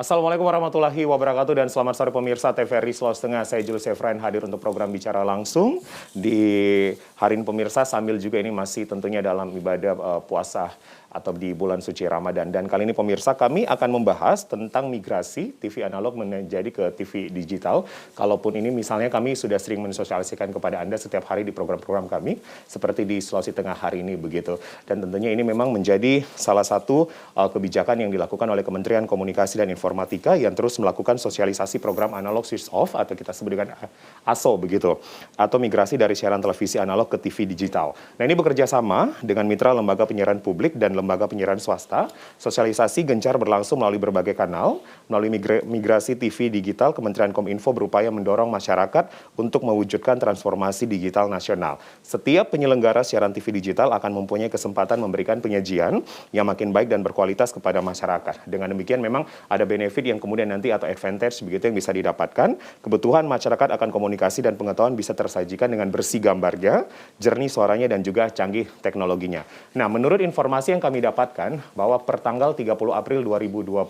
Assalamualaikum warahmatullahi wabarakatuh dan selamat sore pemirsa TVRI Sulawesi Tengah. Saya Julius Efrain hadir untuk program Bicara Langsung di hari ini pemirsa, sambil juga ini masih tentunya dalam ibadah puasa atau di bulan suci Ramadan. Dan kali ini pemirsa kami akan membahas tentang migrasi TV analog menjadi ke TV digital. Kalaupun ini misalnya kami sudah sering mensosialisikan kepada Anda setiap hari di program-program kami seperti di Sulawesi Tengah hari ini begitu. Dan tentunya ini memang menjadi salah satu kebijakan yang dilakukan oleh Kementerian Komunikasi dan Informatika yang terus melakukan sosialisasi program analog switch off atau kita sebut dengan ASO begitu, atau migrasi dari siaran televisi analog ke TV digital. Nah, ini bekerja sama dengan mitra lembaga penyiaran publik dan lembaga penyiaran swasta. Sosialisasi gencar berlangsung melalui berbagai kanal. Melalui migrasi TV digital, Kementerian Kominfo berupaya mendorong masyarakat untuk mewujudkan transformasi digital nasional. Setiap penyelenggara siaran TV digital akan mempunyai kesempatan memberikan penyajian yang makin baik dan berkualitas kepada masyarakat. Dengan demikian memang ada benefit yang kemudian nanti atau advantage begitu yang bisa didapatkan. Kebutuhan masyarakat akan komunikasi dan pengetahuan bisa tersajikan dengan bersih gambarnya, jernih suaranya dan juga canggih teknologinya. Nah, menurut informasi yang kami dapatkan bahwa per tanggal 30 April 2022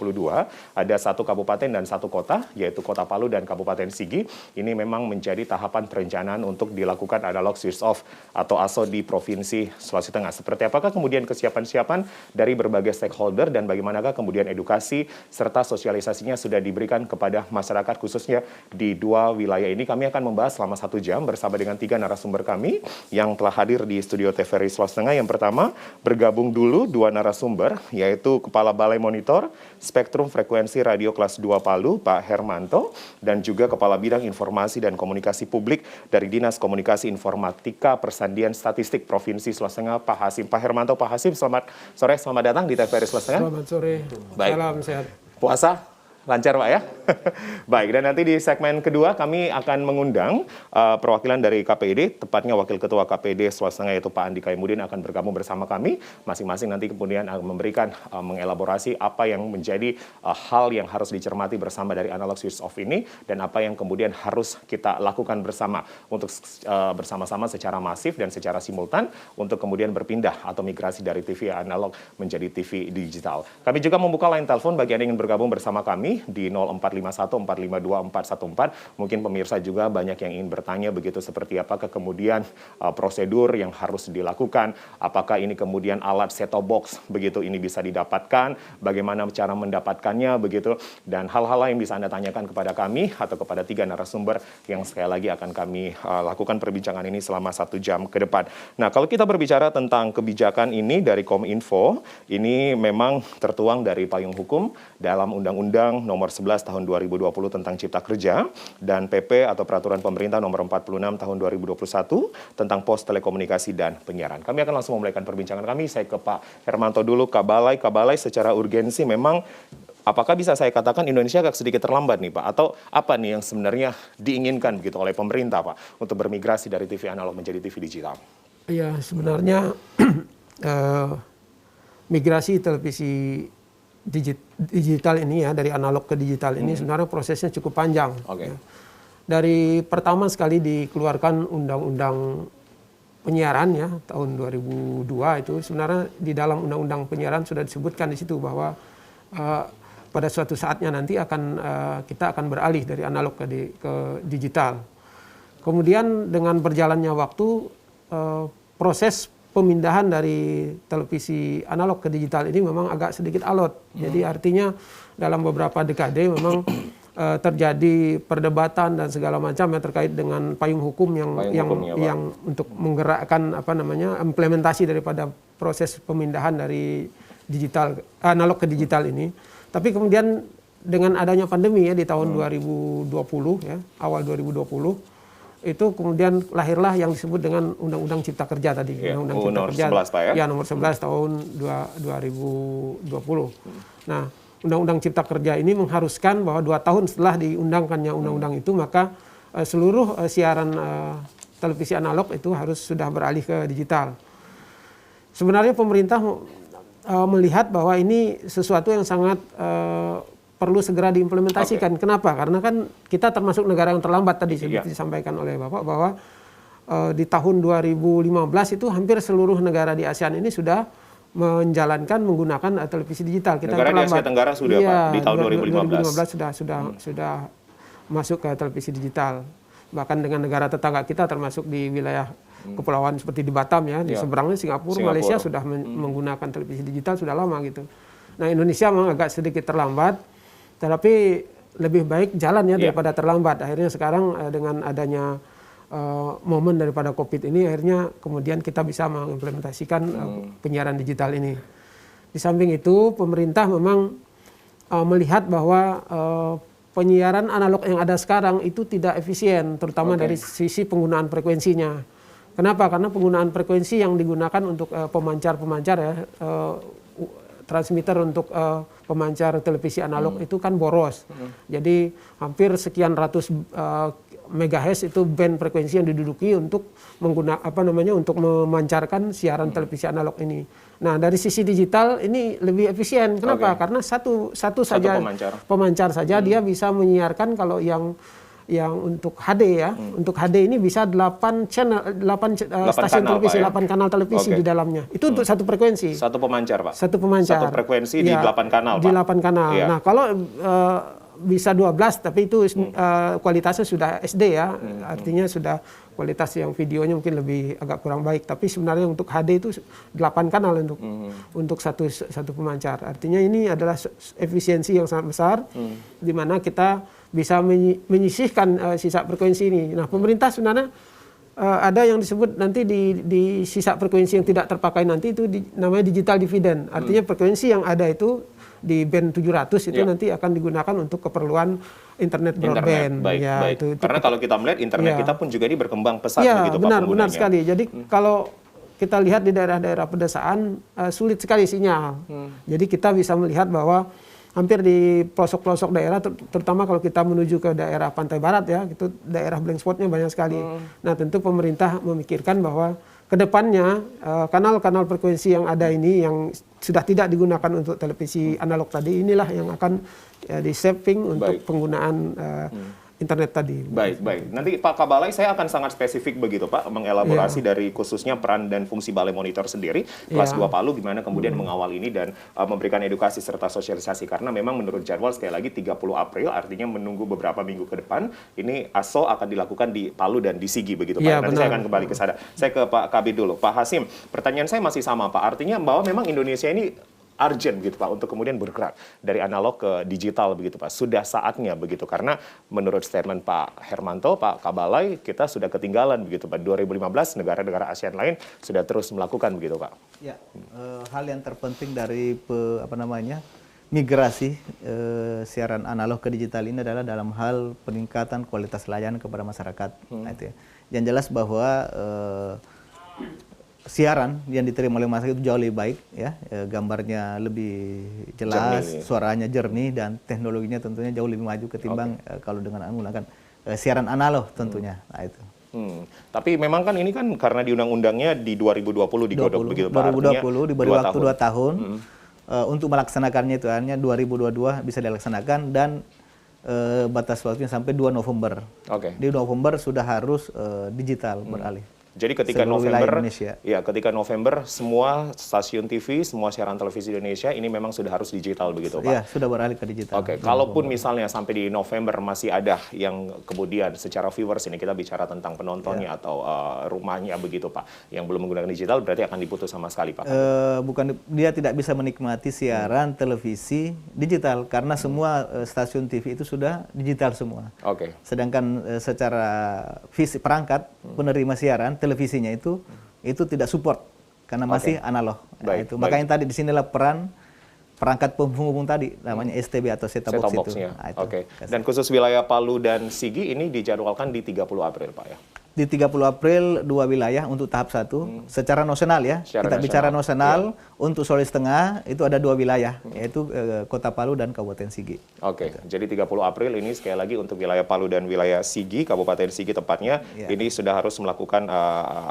ada satu kabupaten dan satu kota, yaitu Kota Palu dan Kabupaten Sigi. Ini memang menjadi tahapan perencanaan untuk dilakukan analog switch off atau ASO di Provinsi Sulawesi Tengah. Seperti apakah kemudian kesiapan-siapan dari berbagai stakeholder dan bagaimanakah kemudian edukasi serta sosialisasinya sudah diberikan kepada masyarakat khususnya di dua wilayah ini. Kami akan membahas selama 1 jam bersama dengan 3 narasumber kami yang telah hadir di studio TVRI Sulawesi Tengah. Yang pertama bergabung dulu 2 narasumber, yaitu Kepala Balai Monitor Spektrum Frekuensi Radio Kelas 2 Palu, Pak Hermanto, dan juga Kepala Bidang Informasi dan Komunikasi Publik dari Dinas Komunikasi Informatika Persandian Statistik Provinsi Sulawesi Tengah, Pak Hasim. Pak Hermanto, Pak Hasim, selamat sore, selamat datang di TVRI Sulawesi Tengah. Selamat sore. Baik. Salam sehat. Puasa lancar Pak ya? Baik, dan nanti di segmen kedua kami akan mengundang perwakilan dari KPID, tepatnya Wakil Ketua KPID Sulawesi Tengah yaitu Pak Andi Kaimudin akan bergabung bersama kami. Masing-masing nanti kemudian akan memberikan mengelaborasi apa yang menjadi hal yang harus dicermati bersama dari analog switch off ini dan apa yang kemudian harus kita lakukan bersama untuk bersama-sama secara masif dan secara simultan untuk kemudian berpindah atau migrasi dari TV analog menjadi TV digital. Kami juga membuka line telepon bagi Anda yang ingin bergabung bersama kami di 0451 452 414. Mungkin pemirsa juga banyak yang ingin bertanya begitu seperti apakah kemudian prosedur yang harus dilakukan, apakah ini kemudian alat set-top box begitu ini bisa didapatkan, bagaimana cara mendapatkannya begitu, dan hal-hal yang bisa Anda tanyakan kepada kami atau kepada 3 narasumber yang sekali lagi akan kami lakukan perbincangan ini selama 1 jam ke depan. Nah, kalau kita berbicara tentang kebijakan ini dari Kominfo, ini memang tertuang dari payung hukum dalam Undang-Undang Nomor 11 Tahun 2020 tentang Cipta Kerja dan PP atau Peraturan Pemerintah Nomor 46 Tahun 2021 tentang Pos Telekomunikasi dan Penyiaran. Kami akan langsung memulaikan perbincangan kami. Saya ke Pak Hermanto dulu. Kabalai secara urgensi memang apakah bisa saya katakan Indonesia agak sedikit terlambat nih Pak? Atau apa nih yang sebenarnya diinginkan begitu oleh pemerintah Pak untuk bermigrasi dari TV analog menjadi TV digital? Iya, sebenarnya migrasi televisi digital ini ya, dari analog ke digital ini sebenarnya prosesnya cukup panjang. Okay. Ya. Dari pertama sekali dikeluarkan undang-undang penyiaran ya tahun 2002 itu sebenarnya di dalam undang-undang penyiaran sudah disebutkan di situ bahwa pada suatu saatnya nanti kita akan beralih dari analog ke digital. Kemudian dengan berjalannya waktu proses pemindahan dari televisi analog ke digital ini memang agak sedikit alot. Jadi artinya dalam beberapa dekade memang terjadi perdebatan dan segala macam yang terkait dengan payung hukum yang untuk menggerakkan implementasi daripada proses pemindahan dari analog ke digital ini. Tapi kemudian dengan adanya pandemi ya di tahun 2020 ya, awal 2020 itu kemudian lahirlah yang disebut dengan Undang-Undang Cipta Kerja tadi. Yeah. Undang-Undang Cipta nomor Kerja. 11 Pak ya? Ya, nomor 11 tahun 2020. Nah, Undang-Undang Cipta Kerja ini mengharuskan bahwa 2 tahun setelah diundangkannya undang-undang itu, maka seluruh siaran televisi analog itu harus sudah beralih ke digital. Sebenarnya pemerintah melihat bahwa ini sesuatu yang sangat perlu segera diimplementasikan. Okay. Kenapa? Karena kan kita termasuk negara yang terlambat tadi seperti disampaikan oleh Bapak bahwa di tahun 2015 itu hampir seluruh negara di ASEAN ini sudah menjalankan menggunakan televisi digital. Kita negara di Asia Tenggara sudah Pak, di tahun 2015. 2015 sudah masuk ke televisi digital. Bahkan dengan negara tetangga kita termasuk di wilayah kepulauan seperti di Batam ya, di seberangnya Singapura, Malaysia sudah menggunakan televisi digital sudah lama gitu. Nah, Indonesia memang agak sedikit terlambat, tetapi lebih baik jalan ya daripada terlambat. Akhirnya sekarang dengan adanya momen daripada COVID ini, akhirnya kemudian kita bisa mengimplementasikan penyiaran digital ini. Di samping itu, pemerintah memang melihat bahwa penyiaran analog yang ada sekarang itu tidak efisien, terutama dari sisi penggunaan frekuensinya. Kenapa? Karena penggunaan frekuensi yang digunakan untuk pemancar-pemancar ya, transmitter untuk pemancar televisi analog itu kan boros. Jadi hampir sekian ratus megahertz itu band frekuensi yang diduduki untuk untuk memancarkan siaran televisi analog ini. Nah, dari sisi digital ini lebih efisien. Kenapa? Karena satu saja pemancar saja dia bisa menyiarkan. Kalau yang untuk HD ya, untuk HD ini bisa 8 stasiun televisi, 8 kanal televisi di dalamnya. Itu untuk satu frekuensi. Satu pemancar, Pak. Satu pemancar. Satu frekuensi di 8 kanal, Pak. Di 8 kanal. Nah, kalau bisa 12, tapi itu kualitasnya sudah SD ya, artinya sudah kualitas yang videonya mungkin lebih agak kurang baik. Tapi sebenarnya untuk HD itu 8 kanal untuk satu pemancar. Artinya ini adalah efisiensi yang sangat besar, di mana kita bisa menyisihkan sisa frekuensi ini. Nah, pemerintah sebenarnya ada yang disebut nanti di sisa frekuensi yang tidak terpakai nanti itu namanya digital dividend. Artinya frekuensi yang ada itu di band 700 itu nanti akan digunakan untuk keperluan internet broadband. Baik, ya, baik. Itu karena kalau kita melihat internet kita pun juga ini berkembang pesat begitu Pak penggunanya. Benar sekali. Jadi kalau kita lihat di daerah-daerah pedesaan sulit sekali sinyal. Jadi kita bisa melihat bahwa hampir di pelosok-pelosok daerah, terutama kalau kita menuju ke daerah pantai barat ya, itu daerah blank spotnya banyak sekali. Nah, tentu pemerintah memikirkan bahwa kedepannya kanal-kanal frekuensi yang ada ini yang sudah tidak digunakan untuk televisi analog tadi, inilah yang akan di-saving untuk penggunaan internet tadi. Baik. Nanti Pak Kabalai, saya akan sangat spesifik begitu Pak, mengelaborasi dari khususnya peran dan fungsi Balai Monitor sendiri, kelas 2 Palu, gimana kemudian mengawal ini dan memberikan edukasi serta sosialisasi. Karena memang menurut jadwal sekali lagi 30 April, artinya menunggu beberapa minggu ke depan, ini ASO akan dilakukan di Palu dan di Sigi begitu Pak. Nanti saya akan kembali ke sana. Saya ke Pak Kabid dulu. Pak Hasim, pertanyaan saya masih sama Pak, artinya bahwa memang Indonesia ini urgent gitu Pak untuk kemudian bergerak dari analog ke digital begitu Pak. Sudah saatnya begitu karena menurut statement Pak Hermanto, Pak Kabalai, kita sudah ketinggalan begitu Pak. 2015 negara-negara ASEAN lain sudah terus melakukan begitu Pak. Ya, hal yang terpenting dari migrasi siaran analog ke digital ini adalah dalam hal peningkatan kualitas layanan kepada masyarakat. Nah, itu ya. Yang jelas bahwa siaran yang diterima oleh masyarakat itu jauh lebih baik ya, gambarnya lebih jelas, suaranya jernih dan teknologinya tentunya jauh lebih maju ketimbang kalau dengan menggunakan siaran analog tentunya. Nah, itu. Tapi memang kan ini kan karena di undang-undangnya di 2020 digodok begitu Pak. 2020 diberi waktu 2 tahun untuk melaksanakannya itu hanya 2022 bisa dilaksanakan dan batas waktunya sampai 2 November. Di November sudah harus digital beralih. Jadi ketika November semua stasiun TV, semua siaran televisi Indonesia ini memang sudah harus digital begitu Pak? Iya, sudah beralih ke digital. Kalaupun misalnya sampai di November masih ada yang kemudian secara viewers ini kita bicara tentang penontonnya atau rumahnya begitu Pak, yang belum menggunakan digital berarti akan diputus sama sekali Pak? Bukan, dia tidak bisa menikmati siaran televisi digital karena semua stasiun TV itu sudah digital semua. Sedangkan secara perangkat penerima siaran televisinya itu tidak support karena masih analog. Makanya tadi disinilah peran perangkat penghubung tadi namanya STB atau set-top box itu. Dan khusus wilayah Palu dan Sigi ini dijadwalkan di 30 April Pak ya? Di 30 April 2 wilayah untuk tahap 1 secara nasional ya. Kita bicara nasional untuk Sulawesi Tengah itu ada 2 wilayah yaitu Kota Palu dan Kabupaten Sigi. Jadi 30 April ini sekali lagi untuk wilayah Palu dan wilayah Sigi, Kabupaten Sigi tepatnya ini sudah harus melakukan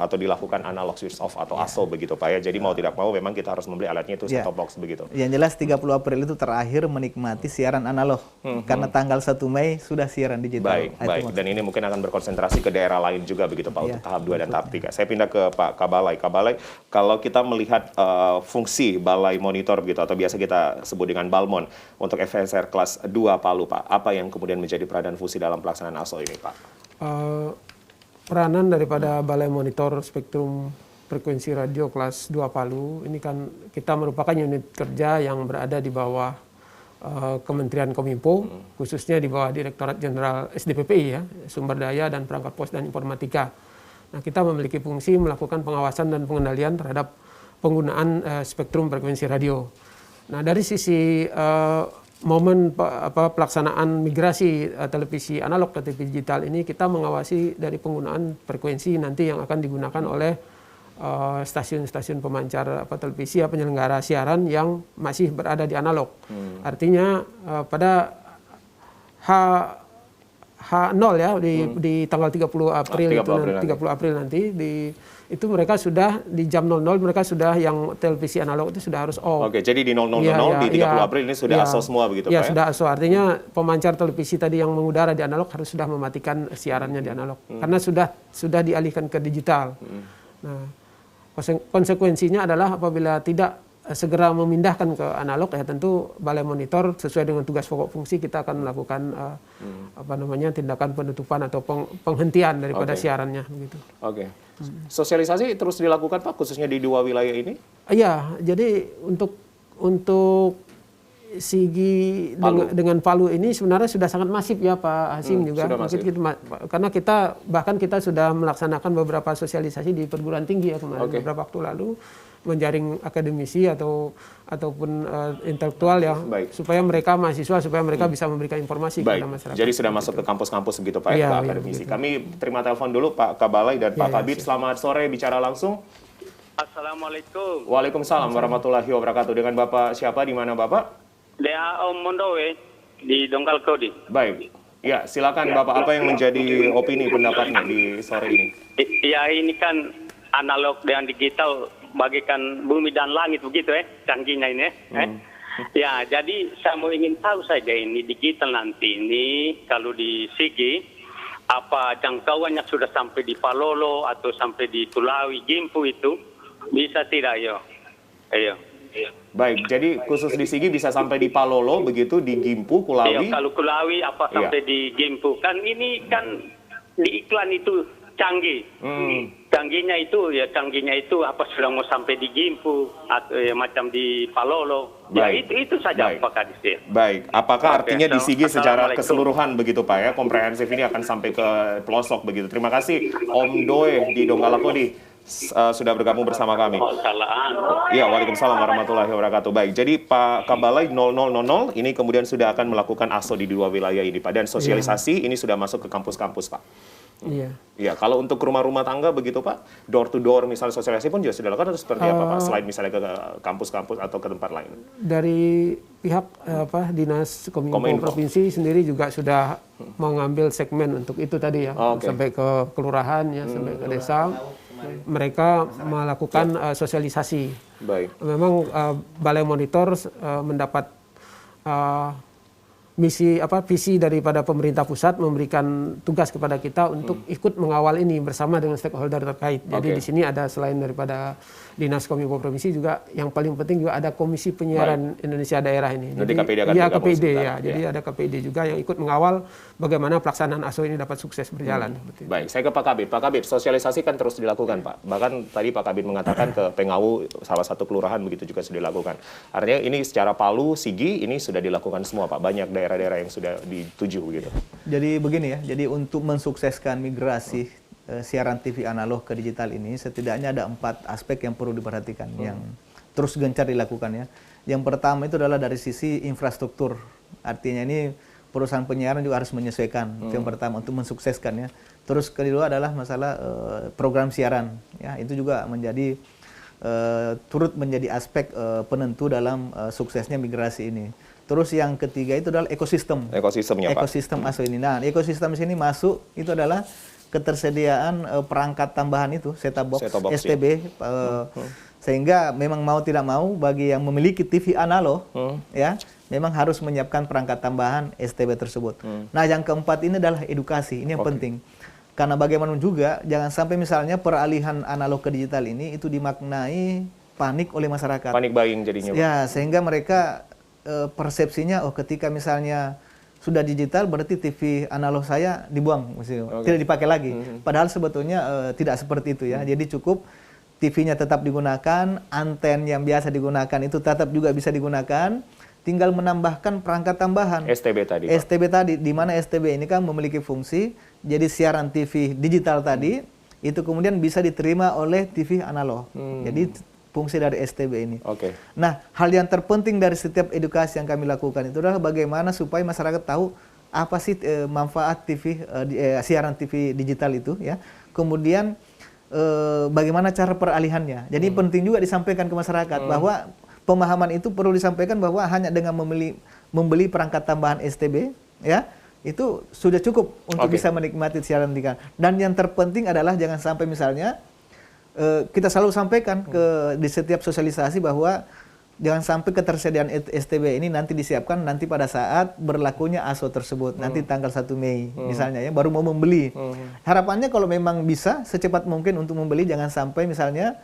atau dilakukan analog switch off atau ASO begitu Pak ya. Jadi mau tidak mau memang kita harus membeli alatnya itu set-top box begitu. Yang jelas 30 April itu terakhir menikmati siaran analog karena tanggal 1 Mei sudah siaran digital. Baik. Dan ini mungkin akan berkonsentrasi ke daerah lain juga begitu Pak untuk tahap 2 dan tahap 3. Saya pindah ke Pak Kabalai. Kalau kita melihat fungsi Balai Monitor begitu atau biasa kita sebut dengan Balmon untuk FSR kelas 2 Palu, Pak. Apa yang kemudian menjadi peran dan fungsi dalam pelaksanaan ASO ini, Pak? Peranan daripada Balai Monitor Spektrum Frekuensi Radio kelas 2 Palu ini kan kita merupakan unit kerja yang berada di bawah Kementerian Kominfo, khususnya di bawah Direktorat Jenderal SDPPI ya, Sumber Daya dan Perangkat Pos dan Informatika. Nah, kita memiliki fungsi melakukan pengawasan dan pengendalian terhadap penggunaan spektrum frekuensi radio. Nah, dari sisi momen pelaksanaan migrasi televisi analog ke TV digital ini, kita mengawasi dari penggunaan frekuensi nanti yang akan digunakan oleh stasiun-stasiun pemancar televisi penyelenggara siaran yang masih berada di analog. Artinya pada H0 ya di tanggal 30 April 30 April nanti itu mereka sudah di jam 00 mereka sudah yang televisi analog itu sudah harus off. Oke, jadi di 00.00 di 30 April ini sudah ASO semua begitu ya, Pak? Ya, sudah ASO. Artinya pemancar televisi tadi yang mengudara di analog harus sudah mematikan siarannya di analog karena sudah dialihkan ke digital. Nah, konsekuensinya adalah apabila tidak segera memindahkan ke analog ya tentu Balai Monitor sesuai dengan tugas pokok fungsi kita akan melakukan tindakan penutupan atau penghentian daripada siarannya begitu. Oke. Sosialisasi terus dilakukan Pak khususnya di 2 wilayah ini? Iya, jadi untuk Sigi dengan Palu ini sebenarnya sudah sangat masif ya Pak Hasim juga. Karena kita sudah melaksanakan beberapa sosialisasi di perguruan tinggi ya kemarin beberapa waktu lalu, menjaring akademisi ataupun intelektual ya supaya mereka mahasiswa bisa memberikan informasi kepada masyarakat. Jadi sudah masuk ke kampus-kampus begitu Pak ya, ke akademisi. Kami terima telepon dulu Pak Kabalai dan Pak Kabit. Selamat sore, bicara langsung. Assalamualaikum. Waalaikumsalam warahmatullahi wabarakatuh. Dengan Bapak siapa, di mana Bapak? Dea Om Mondowe di Dongkal Kodi. Baik. Ya, silakan Bapak, apa yang menjadi opini pendapatnya di sore ini? Ya, ini kan analog dan digital bagikan bumi dan langit begitu canggihnya ini. Ya, jadi saya mau ingin tahu saja ini digital nanti ini kalau di Sigi apa jangkauannya sudah sampai di Palolo atau sampai di Tulawi, Gimpu itu bisa tidak yo? Ayo. Baik, jadi khusus di Sigi bisa sampai di Palolo begitu, di Gimpu, Kulawi. Iya, kalau Kulawi apa sampai di Gimpu. Kan ini kan di iklan itu canggih. Canggihnya itu apa sudah mau sampai di Gimpu atau macam di Palolo. Baik. Ya itu saja Pak Kadis. Baik, apakah artinya di Sigi secara keseluruhan begitu Pak ya, komprehensif ini akan sampai ke pelosok begitu. Terima kasih Om Doe di Donggala-Kodi. Sudah bergabung bersama kami. Ya, waalaikumsalam warahmatullahi wabarakatuh. Baik, jadi Pak Kabalai 00.00 ini kemudian sudah akan melakukan ASO di 2 wilayah ini Pak. Dan sosialisasi ini sudah masuk ke kampus-kampus Pak. Iya. Ya, kalau untuk rumah-rumah tangga begitu Pak, door to door misalnya sosialisasi pun juga sudah dilakukan atau seperti apa Pak? Selain misalnya ke kampus-kampus atau ke tempat lain? Dari pihak Dinas Kominfo Provinsi sendiri juga sudah mengambil segmen untuk itu tadi ya, sampai ke kelurahan ya, sampai ke desa. Mereka melakukan sosialisasi. Baik. Memang Balai Monitor mendapat visi daripada pemerintah pusat memberikan tugas kepada kita untuk ikut mengawal ini bersama dengan stakeholder terkait. Jadi di sini ada selain daripada Dinas Kominfo Provinsi juga yang paling penting juga ada Komisi Penyiaran Indonesia Daerah ini. Jadi KPD akan KPD ya. Jadi ada KPD juga yang ikut mengawal bagaimana pelaksanaan ASO ini dapat sukses berjalan. Baik, saya ke Pak Kabit. Pak Kabit, sosialisasi kan terus dilakukan Pak. Bahkan tadi Pak Kabit mengatakan ke Pengawu salah satu kelurahan begitu juga sudah dilakukan. Artinya ini secara Palu, Sigi ini sudah dilakukan semua Pak. Banyak daerah-daerah yang sudah dituju gitu. Jadi begini ya, jadi untuk mensukseskan migrasi siaran TV analog ke digital ini setidaknya ada 4 aspek yang perlu diperhatikan yang terus gencar dilakukan ya. Yang pertama itu adalah dari sisi infrastruktur. Artinya ini perusahaan penyiaran juga harus menyesuaikan. Itu yang pertama untuk mensukseskan ya. Terus kedua adalah masalah program siaran ya. Itu juga menjadi turut menjadi aspek penentu dalam suksesnya migrasi ini. Terus yang ketiga itu adalah ekosistem. Ekosistemnya Pak. Ekosistem ASO ini. Nah, ekosistem sini masuk itu adalah ketersediaan perangkat tambahan itu, set-top box, STB, sehingga memang mau tidak mau bagi yang memiliki TV analog, ya, memang harus menyiapkan perangkat tambahan STB tersebut. Nah, yang keempat ini adalah edukasi, ini yang penting. Karena bagaimanapun juga, jangan sampai misalnya peralihan analog ke digital ini itu dimaknai panik oleh masyarakat. Panik buying jadinya, Pak. Ya, sehingga mereka persepsinya, oh ketika misalnya sudah digital berarti TV analog saya dibuang, tidak dipakai lagi. Padahal sebetulnya tidak seperti itu ya. Jadi cukup TV-nya tetap digunakan, anten yang biasa digunakan itu tetap juga bisa digunakan, tinggal menambahkan perangkat tambahan. STB tadi, Pak. STB tadi, di mana STB ini kan memiliki fungsi, jadi siaran TV digital tadi, itu kemudian bisa diterima oleh TV analog. Jadi fungsi dari STB ini. Nah, hal yang terpenting dari setiap edukasi yang kami lakukan itu adalah bagaimana supaya masyarakat tahu apa sih manfaat TV siaran TV digital itu ya. Kemudian bagaimana cara peralihannya. Jadi penting juga disampaikan ke masyarakat bahwa pemahaman itu perlu disampaikan bahwa hanya dengan membeli perangkat tambahan STB ya, itu sudah cukup untuk bisa menikmati siaran digital. Dan yang terpenting adalah jangan sampai misalnya kita selalu sampaikan di setiap sosialisasi bahwa jangan sampai ketersediaan STB ini nanti disiapkan nanti pada saat berlakunya ASO tersebut, nanti tanggal 1 Mei misalnya ya, baru mau membeli. Harapannya kalau memang bisa secepat mungkin untuk membeli, jangan sampai misalnya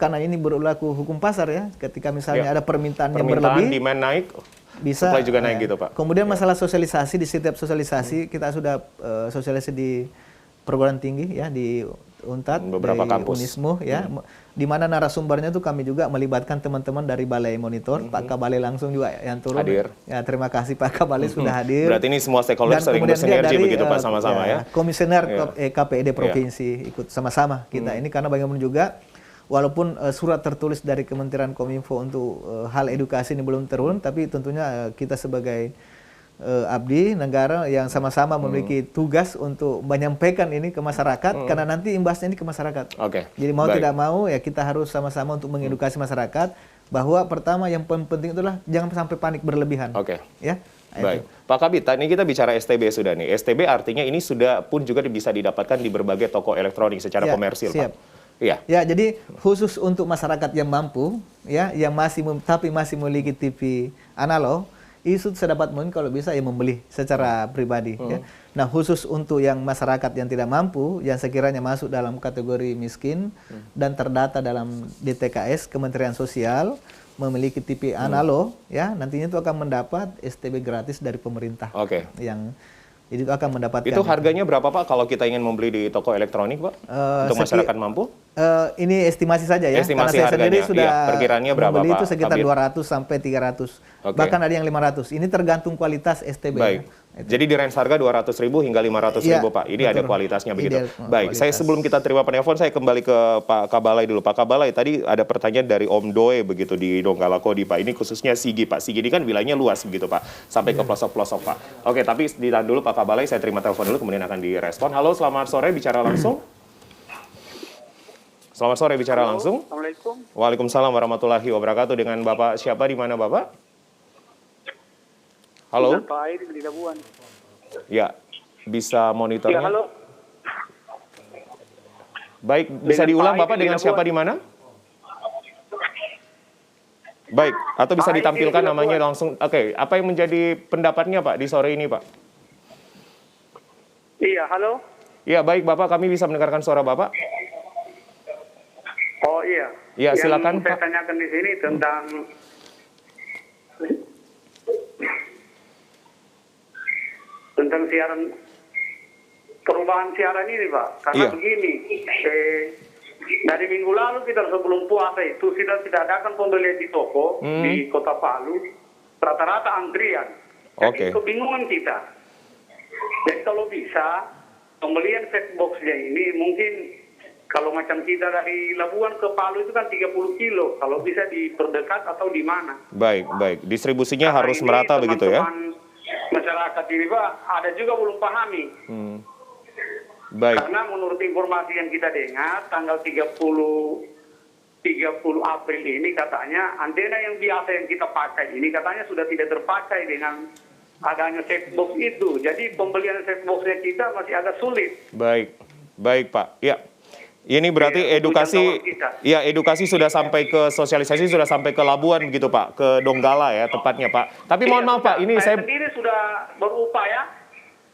karena ini berlaku hukum pasar ya, ketika misalnya ada permintaan yang berlebih, demand naik, bisa supply juga naik gitu, Pak. Kemudian masalah sosialisasi, di setiap sosialisasi kita sudah sosialisasi di perguruan tinggi ya, di UNTAD, beberapa di kampus. Unismu ya, di mana narasumbernya itu kami juga melibatkan teman-teman dari Balai Monitor, Pak Kabale langsung juga yang turun. Hadir. Ya, terima kasih Pak Kabale sudah hadir. Berarti ini semua stakeholder sering bersinergi begitu Pak, sama-sama ya. Komisioner KPED provinsi ikut sama-sama kita ini, karena bagaimana juga walaupun surat tertulis dari Kementerian Kominfo untuk hal edukasi ini belum turun, tapi tentunya kita sebagai abdi negara yang sama-sama memiliki tugas untuk menyampaikan ini ke masyarakat, karena nanti imbasnya ini ke masyarakat. Jadi mau tidak mau ya kita harus sama-sama untuk mengedukasi masyarakat bahwa pertama yang penting itulah jangan sampai panik berlebihan. Ya. Baik, Pak Kabit, ini kita bicara STB sudah nih. STB artinya ini sudah pun juga bisa didapatkan di berbagai toko elektronik secara komersil, siap. Pak. Iya. Ya, jadi khusus untuk masyarakat yang mampu, ya, yang tapi masih memiliki TV analog, itu sedapat mungkin kalau bisa ya membeli secara pribadi. Ya. Nah, khusus untuk yang masyarakat yang tidak mampu, yang sekiranya masuk dalam kategori miskin dan terdata dalam DTKS Kementerian Sosial, memiliki TV analog, ya, nantinya itu akan mendapat STB gratis dari pemerintah. Yang itu akan mendapatkan. Itu harganya berapa, Pak, kalau kita ingin membeli di toko elektronik, Pak? Untuk masyarakat mampu? Ini estimasi saja ya. Estimasi karena saya sendiri sudah perkiraannya berapa, membeli Pak? Itu sekitar 200 sampai 300. Bahkan ada yang 500. Ini tergantung kualitas STB. Baik. Jadi di range harga 200.000 hingga 500.000, Pak. Ini betul. Ada kualitasnya begitu. Baik, saya sebelum kita terima penelpon, saya kembali ke Pak Kabalai dulu. Pak Kabalai, tadi ada pertanyaan dari Om Doe begitu di Donggala Kodi, Pak. Ini khususnya Sigi, Pak. Sigi ini kan wilayahnya luas begitu, Pak. Sampai ke pelosok-pelosok, Pak. Oke, tapi ditahan dulu Pak Kabalai, saya terima telepon dulu, kemudian akan direspon. Halo, selamat sore, bicara langsung. Selamat sore, bicara langsung. Assalamualaikum. Waalaikumsalam warahmatullahi wabarakatuh. Dengan Bapak siapa, di mana Bapak? Halo? Pak Airi di Labuan. Ya, bisa monitornya. Ya, halo. Baik, bisa diulang Bapak dengan siapa, di mana? Baik, atau bisa ditampilkan namanya langsung. Oke, apa yang menjadi pendapatnya Pak di sore ini, Pak? Iya, halo. Iya, baik Bapak, kami bisa mendengarkan suara Bapak. Oh iya. Ya, silakan Pak. Saya Pak. tanyakan di sini tentang siaran, perubahan siaran ini, Pak. Karena begini, dari minggu lalu kita sebelum puasa itu kita tidak adakan pembelian di toko di Kota Palu, rata-rata antrian. Jadi kebingungan kita. Jadi kalau bisa pembelian set box-nya ini mungkin kalau macam kita dari Labuan ke Palu itu kan 30 kilo. Kalau bisa diperdekat atau di mana? Baik, baik. Distribusinya harus merata begitu ya? Masyarakat ini, Pak, ada juga belum pahami. Baik. Karena menurut informasi yang kita dengar, tanggal 30 April ini katanya antena yang biasa yang kita pakai ini katanya sudah tidak terpakai dengan adanya set box itu. Jadi pembelian set boxnya kita masih agak sulit. Baik, baik Pak. Ya. Ini berarti edukasi sudah sampai ke sosialisasi, sudah sampai ke Labuan begitu Pak, ke Donggala ya tepatnya Pak. Tapi mohon maaf Pak, ini saya sendiri sudah berupaya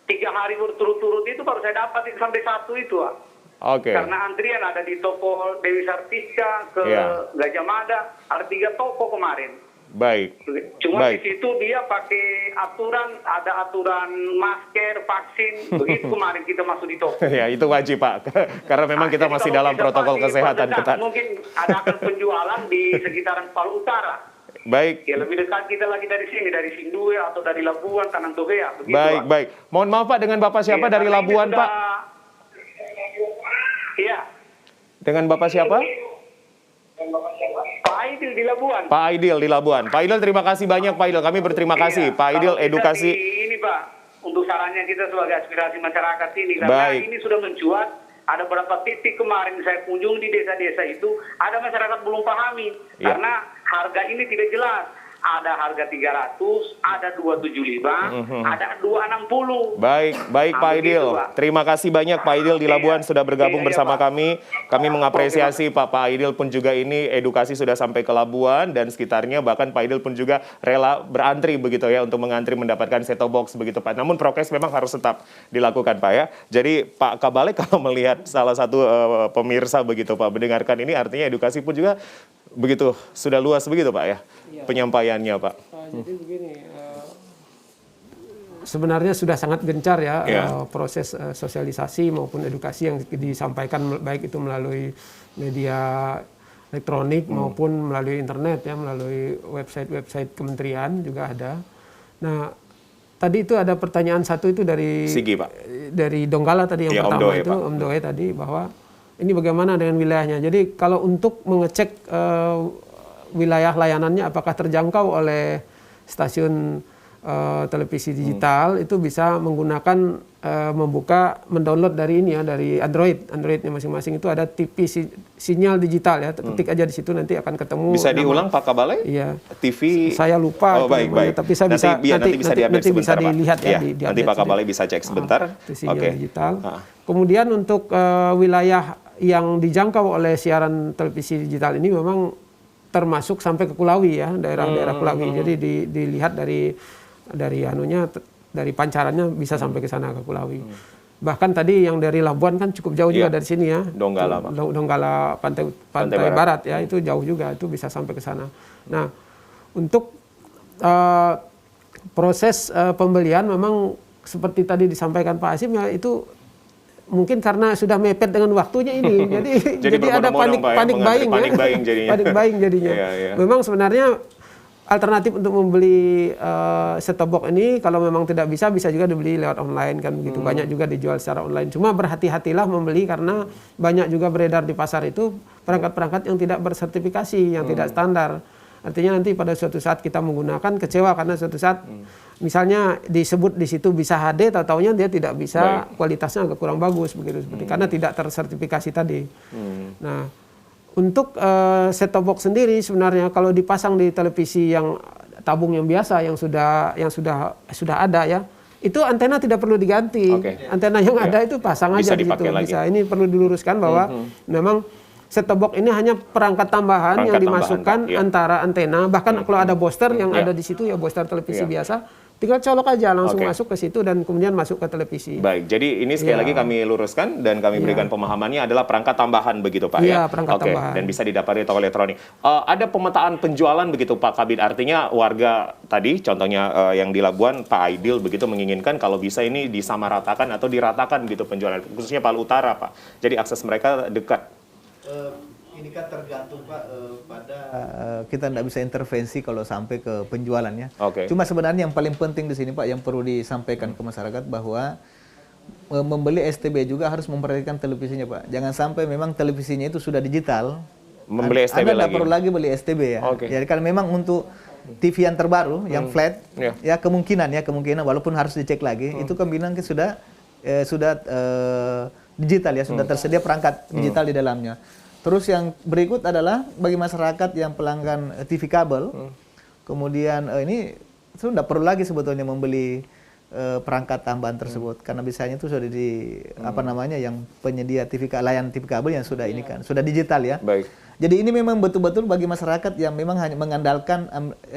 3 hari berturut-turut itu baru saya dapat sampai 1 itu Pak. Oke. Karena antrian ada di toko Dewi Sartika ke Gajah Mada, ada 3 toko kemarin. Baik. Cuma di situ dia pakai aturan, ada aturan masker, vaksin, begitu kemarin kita masuk di toko. Ya, itu wajib Pak, karena memang kita masih dalam protokol kesehatan ketat. Mungkin ada akan penjualan di sekitaran Palu Utara. Baik. Ya lebih dekat kita lagi dari sini, dari Sindue atau dari Labuan, Tanang Togea. Baik, baik. Mohon maaf Pak, dengan Bapak siapa dari Labuan Pak? Iya. Dengan Bapak siapa? Pak Aidil di Labuan. Pak Aidil di Labuan. Pak Aidil, terima kasih banyak Pak Aidil. Kami berterima kasih. Pak Aidil, edukasi. Ini Pak, untuk sarannya kita sebagai aspirasi masyarakat ini. Karena ini sudah mencuat. Ada beberapa titik kemarin saya kunjung di desa-desa itu, ada masyarakat belum pahami. Karena harga ini tidak jelas. Ada harga 300, ada 275, ada 260. Baik Pak Aidil. Terima kasih banyak Pak Aidil di Labuan sudah bergabung bersama kami. Kami mengapresiasi Pak Aidil pun juga ini edukasi sudah sampai ke Labuan dan sekitarnya. Bahkan Pak Aidil pun juga rela berantri begitu ya untuk mengantri mendapatkan set-top box begitu Pak. Namun prokes memang harus tetap dilakukan Pak ya. Jadi Pak Kabalek kalau melihat salah satu pemirsa begitu Pak mendengarkan ini, artinya edukasi pun juga begitu sudah luas begitu Pak ya, penyampaiannya Pak. Jadi begini, sebenarnya sudah sangat gencar ya proses sosialisasi maupun edukasi yang disampaikan baik itu melalui media elektronik maupun melalui internet ya, melalui website kementerian juga ada. Nah, tadi itu ada pertanyaan satu itu dari Sigi, Pak. Dari Donggala tadi yang pertama itu Om Doe tadi bahwa ini bagaimana dengan wilayahnya. Jadi kalau untuk mengecek wilayah layanannya apakah terjangkau oleh stasiun televisi digital, itu bisa menggunakan mendownload dari ini ya, dari Androidnya masing-masing itu ada TV sinyal digital ya, ketik aja di situ nanti akan ketemu. Bisa diulang Pak Kabalek? Iya. TV. Saya lupa. Baik. Tapi saya nanti bisa dilihat ya. Nanti Pak Kabalek bisa cek sebentar. Sinyal digital. Kemudian untuk wilayah yang dijangkau oleh siaran televisi digital ini memang termasuk sampai ke Kulawi ya, daerah-daerah Kulawi. Jadi dilihat dari pancarannya bisa sampai ke sana ke Kulawi. Bahkan tadi yang dari Labuan kan cukup jauh juga dari sini ya. Donggala, Pak. Donggala pantai barat ya, itu jauh juga, itu bisa sampai ke sana. Nah, untuk proses pembelian memang seperti tadi disampaikan Pak Hasim ya, itu mungkin karena sudah mepet dengan waktunya ini, jadi ada panik buying ya, panik buying jadinya. Memang sebenarnya alternatif untuk membeli set-top box ini kalau memang tidak bisa juga dibeli lewat online kan begitu. Banyak juga dijual secara online. Cuma berhati-hatilah membeli karena banyak juga beredar di pasar itu perangkat-perangkat yang tidak bersertifikasi, yang tidak standar. Artinya nanti pada suatu saat kita menggunakan kecewa karena suatu saat misalnya disebut di situ bisa HD, tahu-taunya dia tidak bisa, kualitasnya agak kurang bagus begitu seperti karena tidak tersertifikasi tadi. Nah, untuk set-top box sendiri sebenarnya kalau dipasang di televisi yang tabung yang biasa yang sudah ada ya, itu antena tidak perlu diganti. Antena yang ada itu pasang aja di situ. Bisa. Ini perlu diluruskan bahwa memang set-top box ini hanya perangkat tambahan yang dimasukkan antara antena, bahkan kalau ada booster yang ada di situ ya, booster televisi biasa, tinggal colok aja langsung masuk ke situ dan kemudian masuk ke televisi. Baik, jadi ini sekali lagi kami luruskan dan kami berikan pemahamannya adalah perangkat tambahan begitu Pak ya? Perangkat tambahan. Dan bisa didapati toko elektronik. Ada pemetaan penjualan begitu Pak Kabid, artinya warga tadi contohnya yang di Labuan Pak Aidil begitu menginginkan kalau bisa ini disamaratakan atau diratakan begitu penjualan, khususnya Palu Utara Pak. Jadi akses mereka dekat. Ini kan tergantung Pak pada kita tidak bisa intervensi kalau sampai ke penjualannya. Cuma sebenarnya yang paling penting di sini Pak yang perlu disampaikan ke masyarakat bahwa membeli STB juga harus memperhatikan televisinya Pak. Jangan sampai memang televisinya itu sudah digital. Membeli STB Anda tidak perlu lagi beli STB ya. Jadi kan memang untuk TV yang terbaru, yang flat, ya kemungkinan walaupun harus dicek lagi, itu kemungkinan sudah digital ya, sudah tersedia perangkat digital di dalamnya. Terus yang berikut adalah bagi masyarakat yang pelanggan TV kabel, kemudian ini sudah perlu lagi sebetulnya membeli perangkat tambahan tersebut karena biasanya itu sudah di apa namanya yang penyedia layanan TV kabel yang sudah ini kan sudah digital ya. Baik. Jadi ini memang betul-betul bagi masyarakat yang memang hanya mengandalkan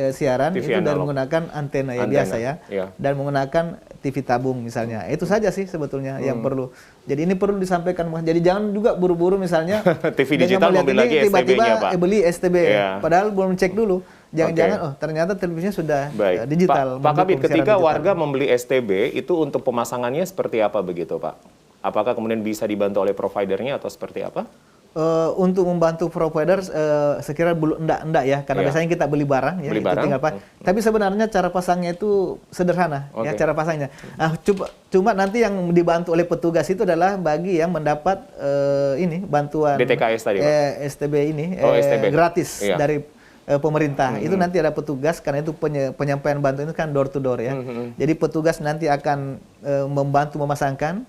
siaran TV itu dari analog. menggunakan antena yang biasa ya dan menggunakan TV tabung misalnya. Itu saja sih sebetulnya yang perlu. Jadi ini perlu disampaikan. Jadi jangan juga buru-buru misalnya TV digital membeli lagi STB-nya, Pak. Beli STB padahal belum cek dulu. Jangan-jangan ternyata televisinya sudah digital. Pak Kabid, ketika warga membeli STB itu untuk pemasangannya seperti apa begitu, Pak? Apakah kemudian bisa dibantu oleh providernya atau seperti apa? Untuk membantu provider sekira belum enggak ya karena biasanya kita beli barang ya itu tinggal tapi sebenarnya cara pasangnya itu sederhana ya cara pasangnya. Cuma nanti yang dibantu oleh petugas itu adalah bagi yang mendapat ini bantuan DTKS tadi, Pak. STB ini STB gratis dari pemerintah. Itu nanti ada petugas karena itu penyampaian bantuan itu kan door to door ya. Jadi petugas nanti akan membantu memasangkan.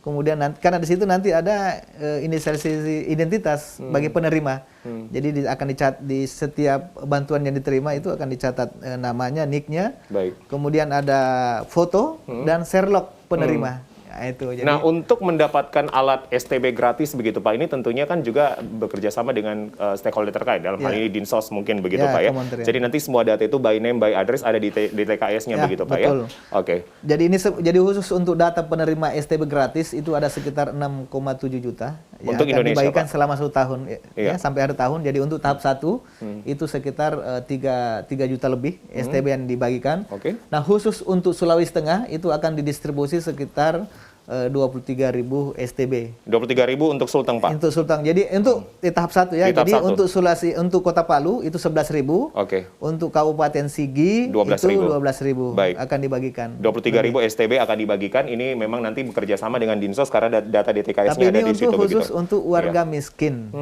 Kemudian nanti karena di situ nanti ada inisialisasi identitas bagi penerima. Jadi akan dicatat di setiap bantuan yang diterima itu akan dicatat namanya, nicknya. Kemudian ada foto dan Sherlock penerima. Itu. Jadi, nah, untuk mendapatkan alat STB gratis begitu Pak, ini tentunya kan juga bekerja sama dengan stakeholder terkait. Dalam hal ini Dinsos mungkin begitu Pak ya. Jadi nanti semua data itu by name, by address ada di TKS-nya begitu Pak betul. ya. Oke. Jadi ini jadi khusus untuk data penerima STB gratis itu ada sekitar 6,7 juta. Untuk akan Indonesia dibagikan Pak? selama 1 tahun ya, sampai akhir tahun. Jadi untuk tahap 1 itu sekitar 3 juta lebih STB yang dibagikan. Nah, khusus untuk Sulawesi Tengah itu akan didistribusi sekitar 23.000 STB. 23.000 untuk Sulteng Pak? Untuk Sulteng. Jadi untuk di tahap 1 ya. Jadi untuk Sulawesi, untuk Kota Palu itu 11.000. Untuk Kabupaten Sigi 12.000. itu 12.000 akan dibagikan. 23.000 STB akan dibagikan. Ini memang nanti bekerja sama dengan Dinsos karena data DTKS-nya ada di situ. Tapi ini khusus untuk warga miskin.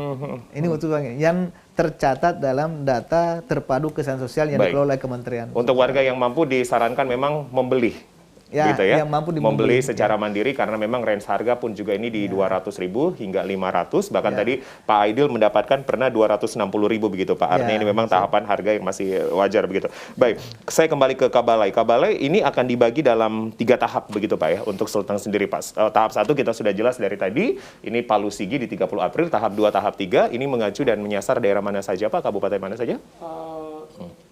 Ini untuk yang tercatat dalam data terpadu kesehatan sosial yang dikelola oleh Kementerian. Untuk warga yang mampu disarankan memang membeli. Gitu ya, yang mampu membeli secara mandiri karena memang range harga pun juga ini di 200.000 hingga 500, bahkan tadi Pak Aidil mendapatkan pernah 260.000 begitu Pak. Artinya ini memang tahapan harga yang masih wajar begitu. Baik, saya kembali ke Kabalai. Kabalai ini akan dibagi dalam 3 tahap begitu Pak ya untuk Sulteng sendiri Pak. Tahap 1 kita sudah jelas dari tadi, ini Palu Sigi di 30 April, tahap 2, tahap 3 ini mengacu dan menyasar daerah mana saja Pak, kabupaten mana saja?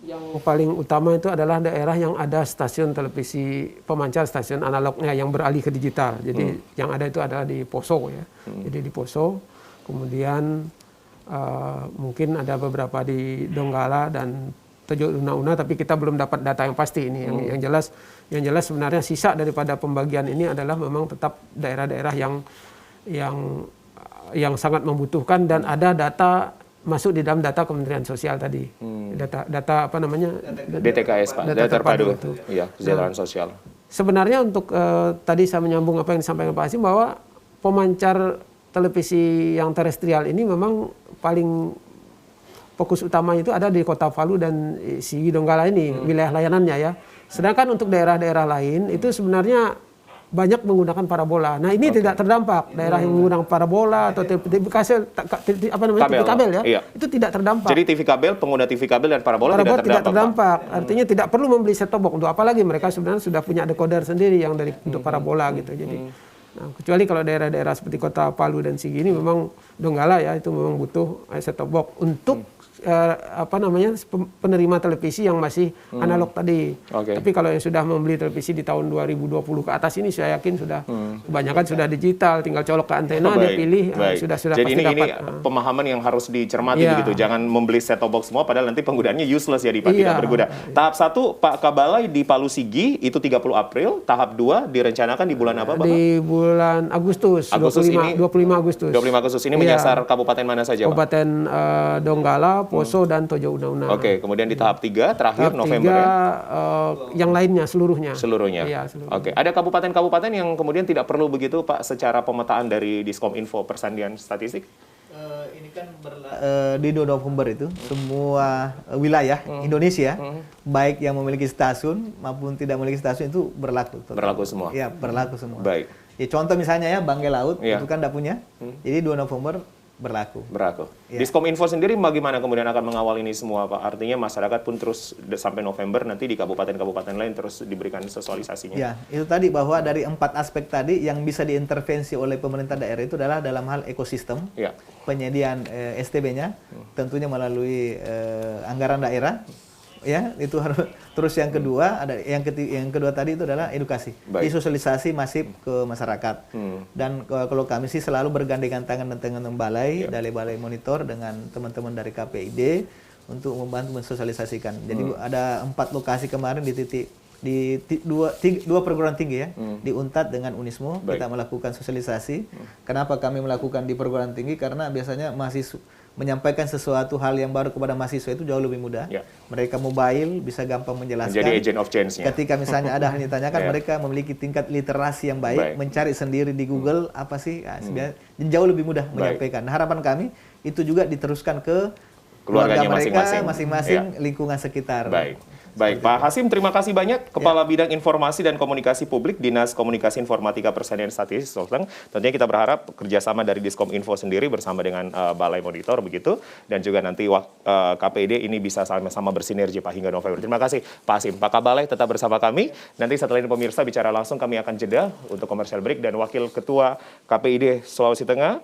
Yang paling utama itu adalah daerah yang ada stasiun televisi pemancar stasiun analognya yang beralih ke digital. Jadi yang ada itu adalah di Poso ya. Jadi di Poso, kemudian mungkin ada beberapa di Donggala dan Tojo Una-Una, tapi kita belum dapat data yang pasti ini. Yang jelas sebenarnya sisa daripada pembagian ini adalah memang tetap daerah-daerah yang sangat membutuhkan dan ada data masuk di dalam data Kementerian Sosial tadi. Data apa namanya? DTKS Pak, data terpadu. Iya, kesejahteraan sosial. Sebenarnya untuk tadi saya menyambung apa yang disampaikan Pak Hasim bahwa pemancar televisi yang terestrial ini memang paling fokus utamanya itu ada di Kota Palu dan Sigi Donggala ini, wilayah layanannya ya. Sedangkan untuk daerah-daerah lain itu sebenarnya banyak menggunakan parabola. Nah, ini tidak terdampak. Daerah yang menggunakan parabola atau TV kabel ya, itu tidak terdampak. Jadi TV kabel, pengguna TV kabel dan parabola tidak terdampak. Artinya tidak perlu membeli set-top box untuk apalagi mereka sebenarnya sudah punya decoder sendiri yang dari untuk parabola gitu. Jadi kecuali kalau daerah-daerah seperti Kota Palu dan Sigi ini memang Donggala ya, itu memang butuh set-top box untuk penerima televisi yang masih analog tadi. Tapi kalau yang sudah membeli televisi di tahun 2020 ke atas ini saya yakin sudah kebanyakan sudah digital, tinggal colok ke antena dia pilih sudah jadi pasti dapat. Ini pemahaman yang harus dicermati begitu. Jangan membeli set-top box semua padahal nanti penggunaannya useless ya tidak berguna. Tahap 1 Pak Kabalai di Palu Sigi itu 30 April, tahap 2 direncanakan di bulan apa Bapak? Di bulan Agustus 25 Agustus. 25 Agustus ini menyasar kabupaten mana saja Pak? Kabupaten Donggala, Poso dan Tojo Una-Una. Kemudian di tahap 3 terakhir tahap November 3, ya? Yang lainnya seluruhnya. Iya, seluruhnya. Ada kabupaten-kabupaten yang kemudian tidak perlu begitu Pak secara pemetaan dari Diskominfo Persandian Statistik? Ini kan di 2 November itu semua wilayah Indonesia baik yang memiliki stasiun maupun tidak memiliki stasiun itu berlaku. Berlaku semua? Iya, berlaku semua. Baik. Ya, contoh misalnya ya Banggai Laut itu kan tidak punya. Jadi 2 November berlaku. Ya. Diskominfo sendiri bagaimana kemudian akan mengawal ini semua, Pak? Artinya masyarakat pun terus sampai November nanti di kabupaten-kabupaten lain terus diberikan sosialisasinya. Ya, itu tadi bahwa dari 4 aspek tadi yang bisa diintervensi oleh pemerintah daerah itu adalah dalam hal ekosistem, penyediaan STB-nya, tentunya melalui anggaran daerah. Ya, itu harus. Terus yang kedua yang kedua tadi itu adalah edukasi, sosialisasi masif ke masyarakat. Dan kalau kami sih selalu bergandengan tangan dengan balai monitor dengan teman-teman dari KPID untuk membantu mensosialisasikan. Jadi ada 4 lokasi kemarin di dua perguruan tinggi ya, di Untat dengan Unismo kita melakukan sosialisasi. Kenapa kami melakukan di perguruan tinggi? Karena biasanya menyampaikan sesuatu hal yang baru kepada mahasiswa itu jauh lebih mudah. Mereka mobile, bisa gampang menjelaskan. Menjadi agent of change-nya. Ketika misalnya ada hal yang ditanyakan, mereka memiliki tingkat literasi yang baik, mencari sendiri di Google apa sih, jauh lebih mudah menyampaikan. Nah, harapan kami itu juga diteruskan ke keluarga mereka, masing-masing lingkungan sekitar. Baik, Pak Hasim, terima kasih banyak. Kepala Bidang Informasi dan Komunikasi Publik, Dinas Komunikasi Informatika Persediaan Statistik Sulsel. Tentunya kita berharap kerjasama dari Diskominfo sendiri bersama dengan Balai Monitor begitu, dan juga nanti KPID ini bisa sama-sama bersinergi Pak hingga November. Terima kasih Pak Hasim. Pak Kabalai tetap bersama kami. Nanti setelah ini pemirsa bicara langsung kami akan jeda untuk commercial break, dan Wakil Ketua KPID Sulawesi Tengah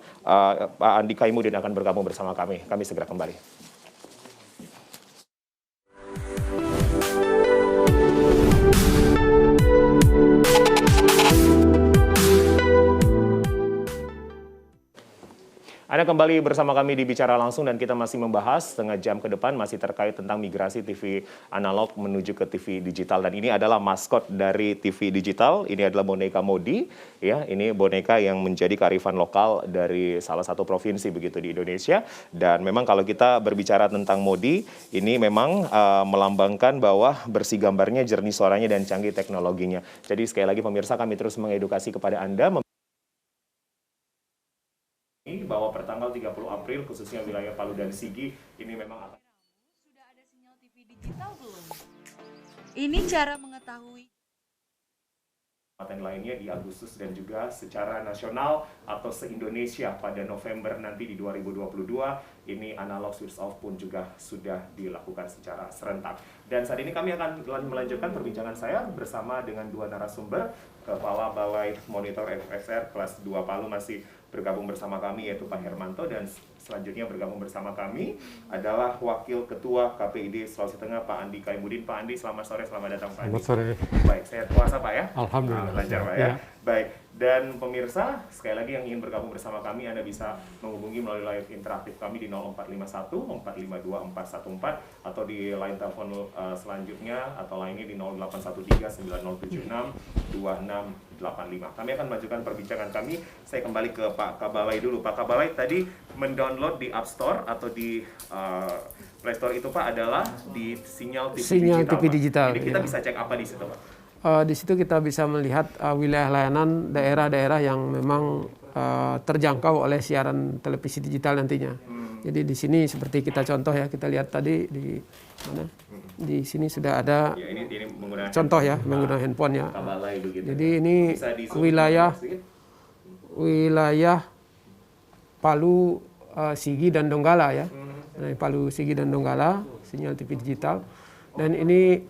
Pak Andi Kaimudin akan bergabung bersama kami. Kami segera kembali. Anda kembali bersama kami di Bicara Langsung, dan kita masih membahas setengah jam ke depan masih terkait tentang migrasi TV analog menuju ke TV digital. Dan ini adalah maskot dari TV digital, ini adalah boneka Modi. Ya, ini boneka yang menjadi kearifan lokal dari salah satu provinsi begitu di Indonesia. Dan memang kalau kita berbicara tentang Modi, ini memang melambangkan bahwa bersih gambarnya, jernih suaranya, dan canggih teknologinya. Jadi sekali lagi pemirsa, kami terus mengedukasi kepada Anda bahwa pertanggal 30 April khususnya wilayah Palu dan Sigi ini memang akan... Sudah ada sinyal TV digital belum? Ini cara mengetahui kabupaten lainnya di Agustus dan juga secara nasional atau se-Indonesia pada November nanti di 2022 ini analog switch off pun juga sudah dilakukan secara serentak. Dan saat ini kami akan melanjutkan perbincangan saya bersama dengan dua narasumber. Kepala Balai Monitor FSR kelas 2 Palu masih bergabung bersama kami, yaitu Pak Hermanto, dan selanjutnya bergabung bersama kami adalah Wakil Ketua KPID Sulawesi Tengah Pak Andi Kaimudin. Pak Andi, selamat sore, selamat datang Pak Andi. Selamat sore. Baik, sehat puasa Pak ya? Alhamdulillah. Lancar Pak ya? Baik, dan pemirsa, sekali lagi yang ingin bergabung bersama kami, Anda bisa menghubungi melalui live interaktif kami di 0451 452 414 atau di line telepon selanjutnya atau lainnya di 0813 9076 2685. Kami akan majukan perbincangan kami. Saya kembali ke Pak Kabalai dulu. Pak Kabalai tadi mendownload di App Store atau di Play Store itu Pak adalah di sinyal TV digital. Jadi kita bisa cek apa di situ Pak? Di situ kita bisa melihat wilayah layanan daerah-daerah yang memang terjangkau oleh siaran televisi digital nantinya. Jadi di sini seperti kita contoh ya, kita lihat tadi di mana? Di sini sudah ada ini contoh ya, menggunakan handphone ya. Jadi ini wilayah Palu, Sigi dan Donggala ya. Palu, Sigi dan Donggala, sinyal TV digital. Dan ini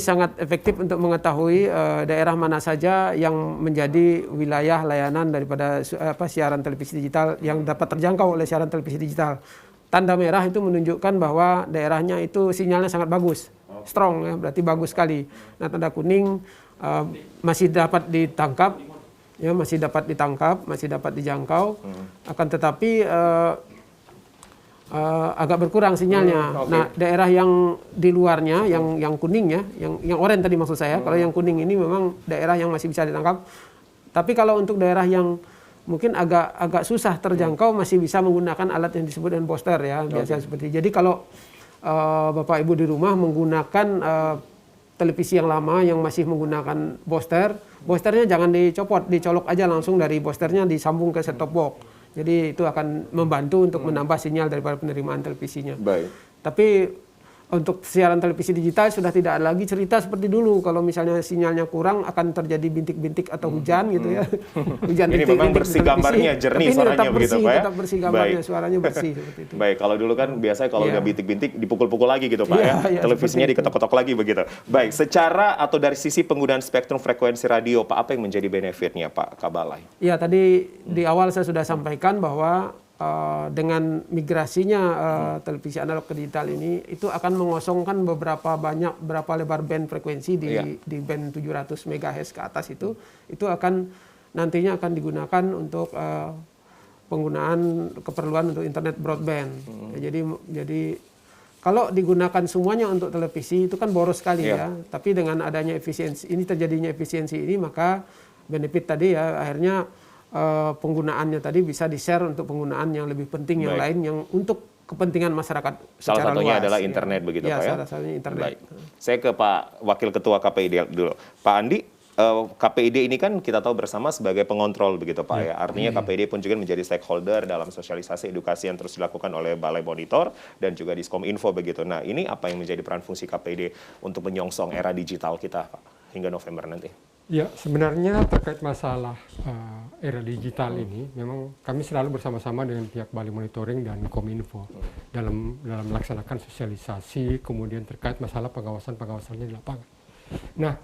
sangat efektif untuk mengetahui daerah mana saja yang menjadi wilayah layanan daripada siaran televisi digital yang dapat terjangkau oleh siaran televisi digital. Tanda merah itu menunjukkan bahwa daerahnya itu sinyalnya sangat bagus, strong ya, berarti bagus sekali. Nah, tanda kuning masih dapat ditangkap, ya masih dapat dijangkau. Akan tetapi agak berkurang sinyalnya. Nah, daerah yang di luarnya, yang kuning ya, yang oranye tadi maksud saya. Kalau yang kuning ini memang daerah yang masih bisa ditangkap. Tapi kalau untuk daerah yang mungkin agak susah terjangkau, masih bisa menggunakan alat yang disebut dengan booster ya, biasa seperti. Jadi kalau Bapak Ibu di rumah menggunakan televisi yang lama yang masih menggunakan boosternya jangan dicopot, dicolok aja langsung dari boosternya disambung ke set top box. Jadi itu akan membantu untuk menambah sinyal daripada penerimaan televisinya. Baik. Tapi untuk siaran televisi digital sudah tidak ada lagi cerita seperti dulu kalau misalnya sinyalnya kurang akan terjadi bintik-bintik atau hujan gitu ya. Hujan ini memang bersih gambarnya, jernih suaranya begitu Pak ya. Tetap bersih gambarnya, suaranya bersih seperti itu. Baik, kalau dulu kan biasanya kalau udah bintik-bintik dipukul-pukul lagi gitu Pak ya. Televisinya diketok-ketok lagi begitu. Baik, secara atau dari sisi penggunaan spektrum frekuensi radio Pak, apa yang menjadi benefitnya Pak Kabalai? Ya, tadi di awal saya sudah sampaikan bahwa dengan migrasinya televisi analog ke digital ini itu akan mengosongkan berapa lebar band frekuensi di band 700 MHz ke atas itu akan nantinya akan digunakan untuk penggunaan keperluan untuk internet broadband. Jadi kalau digunakan semuanya untuk televisi itu kan boros sekali ya. Tapi dengan adanya terjadinya efisiensi ini maka benefit tadi ya akhirnya penggunaannya tadi bisa di-share untuk penggunaan yang lebih penting yang lain yang untuk kepentingan masyarakat salah satunya luas, adalah internet begitu Pak ya? Salah satunya internet. Baik. Saya ke Pak Wakil Ketua KPID dulu. Pak Andi, KPID ini kan kita tahu bersama sebagai pengontrol begitu Pak ya. Artinya KPID pun juga menjadi stakeholder dalam sosialisasi edukasi yang terus dilakukan oleh Balai Monitor dan juga Diskominfo begitu. Nah, ini apa yang menjadi peran fungsi KPID untuk menyongsong era digital kita Pak hingga November nanti? Ya, sebenarnya terkait masalah era digital ini, memang kami selalu bersama-sama dengan pihak Balai Monitoring dan Kominfo dalam melaksanakan sosialisasi, kemudian terkait masalah pengawasannya di lapangan. Nah,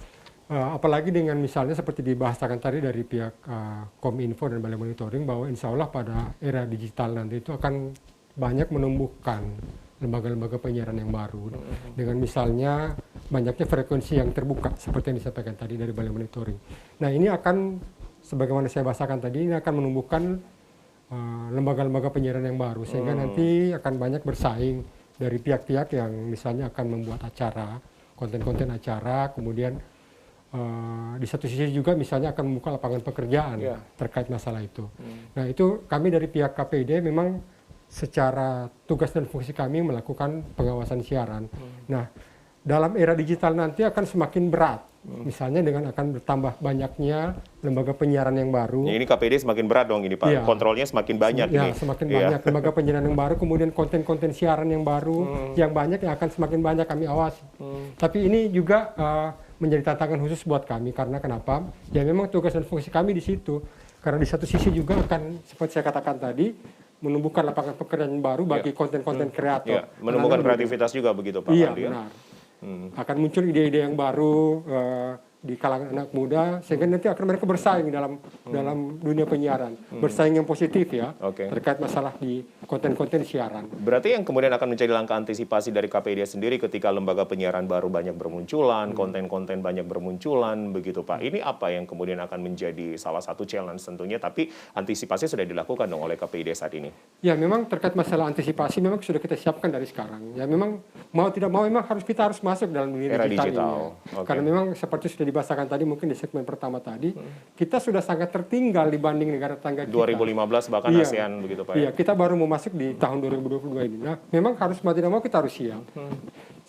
apalagi dengan misalnya seperti dibahasakan tadi dari pihak Kominfo dan Balai Monitoring bahwa insya Allah pada era digital nanti itu akan banyak menumbuhkan lembaga-lembaga penyiaran yang baru dengan misalnya banyaknya frekuensi yang terbuka seperti yang disampaikan tadi dari Balai Monitoring. Nah, ini akan sebagaimana saya bahasakan tadi ini akan menumbuhkan lembaga-lembaga penyiaran yang baru sehingga nanti akan banyak bersaing dari pihak-pihak yang misalnya akan membuat acara, konten-konten acara, kemudian di satu sisi juga misalnya akan membuka lapangan pekerjaan terkait masalah itu. Nah, itu kami dari pihak KPID memang secara tugas dan fungsi kami melakukan pengawasan siaran. Nah, dalam era digital nanti akan semakin berat. Misalnya dengan akan bertambah banyaknya lembaga penyiaran yang baru. Ya, ini KPID semakin berat dong ini Pak. Kontrolnya semakin banyak ini. Semakin banyak lembaga penyiaran yang baru, kemudian konten-konten siaran yang baru, yang banyak yang akan semakin banyak kami awasi. Tapi ini juga menjadi tantangan khusus buat kami karena kenapa? Ya memang tugas dan fungsi kami di situ. Karena di satu sisi juga akan seperti saya katakan tadi menumbuhkan lapangan pekerjaan baru bagi konten-konten kreator. Menumbuhkan kreativitas juga begitu Pak Andi. Benar. Akan muncul ide-ide yang baru di kalangan anak muda sehingga nanti akan mereka bersaing dalam dunia penyiaran. Bersaing yang positif ya terkait masalah di konten-konten siaran. Berarti yang kemudian akan menjadi langkah antisipasi dari KPID sendiri ketika lembaga penyiaran baru banyak bermunculan, konten-konten banyak bermunculan begitu Pak. Ini apa yang kemudian akan menjadi salah satu challenge tentunya, tapi antisipasi sudah dilakukan dong oleh KPID saat ini. Ya memang terkait masalah antisipasi memang sudah kita siapkan dari sekarang. Ya memang mau tidak mau memang kita harus masuk dalam dunia digital ini. Karena memang seperti sudah dibahasakan tadi mungkin di segmen pertama tadi, kita sudah sangat tertinggal dibanding negara tetangga kita. 2015 bahkan ASEAN begitu Pak. Iya, kita baru mau masuk di tahun 2022 ini. Nah, memang harus mau tidak mau kita harus siap.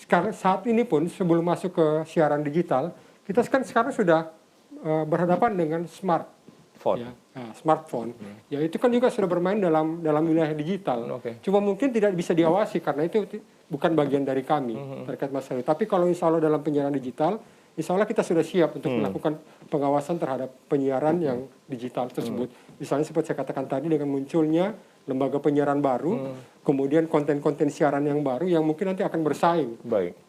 Sekarang saat ini pun sebelum masuk ke siaran digital, kita sekarang sudah berhadapan dengan smartphone. Smartphone. Ya itu kan juga sudah bermain dalam wilayah digital. Cuma mungkin tidak bisa diawasi karena itu bukan bagian dari kami terkait masalah itu. Tapi kalau insya Allah dalam penyiaran digital, insya Allah kita sudah siap untuk melakukan pengawasan terhadap penyiaran yang digital tersebut. Misalnya seperti saya katakan tadi dengan munculnya lembaga penyiaran baru, kemudian konten-konten siaran yang baru yang mungkin nanti akan bersaing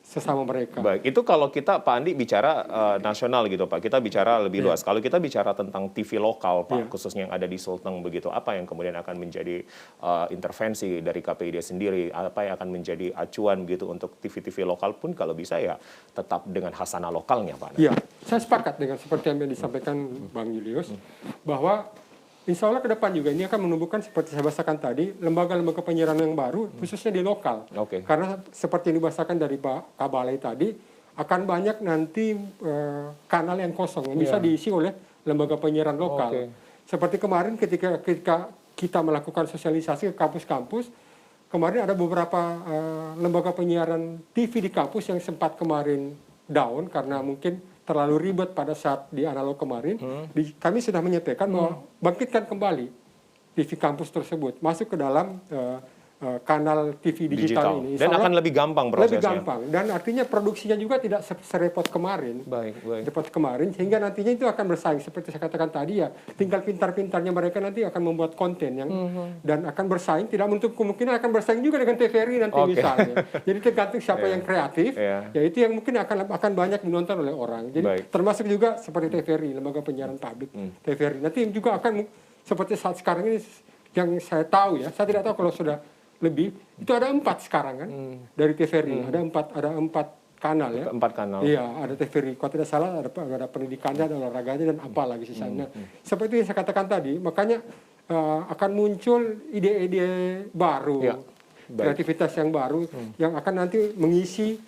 sesama mereka. Baik, itu kalau kita Pak Andi bicara nasional gitu Pak, kita bicara lebih luas. Kalau kita bicara tentang TV lokal Pak, khususnya yang ada di Sulteng begitu, apa yang kemudian akan menjadi intervensi dari KPID sendiri, apa yang akan menjadi acuan gitu untuk TV-TV lokal pun kalau bisa ya tetap dengan khasanah lokalnya Pak. Iya, saya sepakat dengan seperti yang disampaikan Bang Julius, bahwa insya Allah ke depan juga ini akan menumbuhkan seperti saya bahasakan tadi, lembaga-lembaga penyiaran yang baru, khususnya di lokal. Karena seperti yang dibahasakan dari Pak Kabalai tadi, akan banyak nanti kanal yang kosong yang bisa diisi oleh lembaga penyiaran lokal. Seperti kemarin ketika kita melakukan sosialisasi ke kampus-kampus, kemarin ada beberapa lembaga penyiaran TV di kampus yang sempat kemarin down karena mungkin terlalu ribet pada saat di analog kemarin, kami sudah menyampaikan bahwa bangkitkan kembali TV kampus tersebut, masuk ke dalam kanal TV digital ini. Dan akan lebih gampang prosesnya. Lebih gampang. Dan artinya produksinya juga tidak serepot kemarin. Repot kemarin, sehingga nantinya itu akan bersaing. Seperti saya katakan tadi ya, tinggal pintar-pintarnya mereka nanti akan membuat konten yang dan akan bersaing, tidak menutup kemungkinan akan bersaing juga dengan TVRI nanti misalnya. Jadi tergantung siapa yang kreatif, ya itu yang mungkin akan banyak ditonton oleh orang. Jadi termasuk juga seperti TVRI, lembaga penyiaran publik TVRI. Nanti juga akan seperti saat sekarang ini yang saya tahu ya, saya tidak tahu kalau sudah lebih, itu ada 4 sekarang kan dari TVRI, ada 4 kanal ya. 4 kanal. Iya, ada TVRI. Kalau tidak salah ada pendidikannya, ada olahraganya dan apa lagi sisanya. Seperti yang saya katakan tadi, makanya akan muncul ide-ide baru. Ya. Kreativitas yang baru yang akan nanti mengisi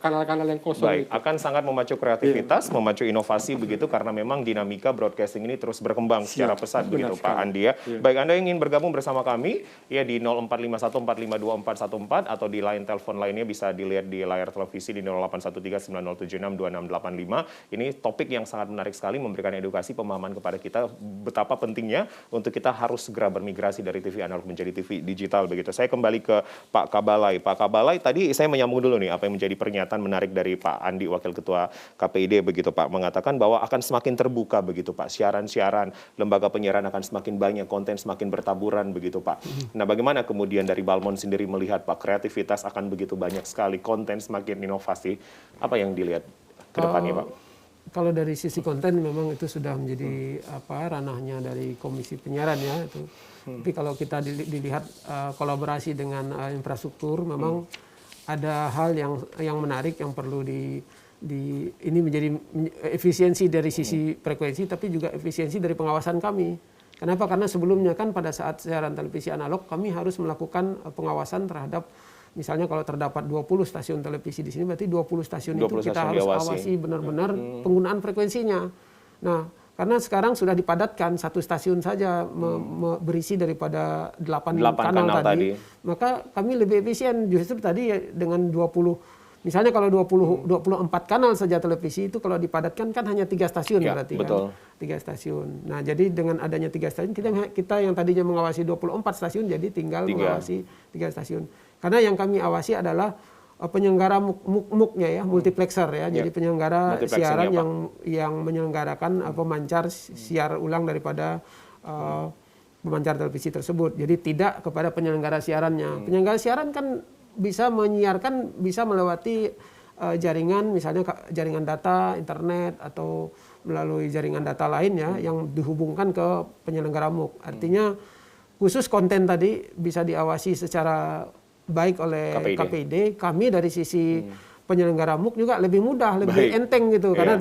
kanal-kanal yang kosong. Baik, akan sangat memacu kreativitas, memacu inovasi begitu karena memang dinamika broadcasting ini terus berkembang secara pesat begitu Pak Andi ya. Baik, Anda yang ingin bergabung bersama kami ya di 0451452414 atau di line telepon lainnya bisa dilihat di layar televisi di 081390762685. Ini topik yang sangat menarik sekali, memberikan edukasi pemahaman kepada kita betapa pentingnya untuk kita harus segera bermigrasi dari TV analog menjadi TV digital begitu. Saya kembali ke Pak Kabalai. Pak Kabalai, tadi saya menyambung dulu nih apa yang menjadi pernyataan menarik dari Pak Andi, Wakil Ketua KPID begitu Pak, mengatakan bahwa akan semakin terbuka begitu Pak, siaran-siaran, lembaga penyiaran akan semakin banyak, konten semakin bertaburan begitu Pak. Nah, bagaimana kemudian dari Balmond sendiri melihat Pak, kreativitas akan begitu banyak sekali, konten semakin inovasi, apa yang dilihat ke depannya Pak? Kalau dari sisi konten memang itu sudah menjadi ranahnya dari Komisi Penyiaran ya itu. Tapi kalau kita dilihat kolaborasi dengan infrastruktur, memang ada hal yang menarik yang perlu ini menjadi efisiensi dari sisi frekuensi, tapi juga efisiensi dari pengawasan kami. Kenapa? Karena sebelumnya kan pada saat siaran televisi analog kami harus melakukan pengawasan terhadap, misalnya kalau terdapat 20 stasiun televisi di sini, berarti 20 stasiun itu kita harus awasi benar-benar penggunaan frekuensinya. Nah, karena sekarang sudah dipadatkan, satu stasiun saja berisi daripada 8 kanal tadi, maka kami lebih efisien justru tadi ya, dengan 20, misalnya kalau 24 kanal saja televisi itu kalau dipadatkan kan hanya 3 stasiun ya, berarti betul. Kan 3 stasiun. Nah, jadi dengan adanya 3 stasiun kita yang tadinya mengawasi 24 stasiun jadi tinggal mengawasi 3 stasiun. Karena yang kami awasi adalah penyelenggara MUK-nya ya, multiplexer ya. Jadi penyelenggara siaran yang menyelenggarakan pemancar siar ulang daripada pemancar televisi tersebut. Jadi tidak kepada penyelenggara siarannya. Penyelenggara siaran kan bisa menyiarkan, bisa melewati jaringan, misalnya jaringan data, internet, atau melalui jaringan data lain ya, yang dihubungkan ke penyelenggara MUK. Artinya khusus konten tadi bisa diawasi secara baik oleh KPID. Kami dari sisi penyelenggara MUK juga lebih mudah, lebih enteng gitu, karena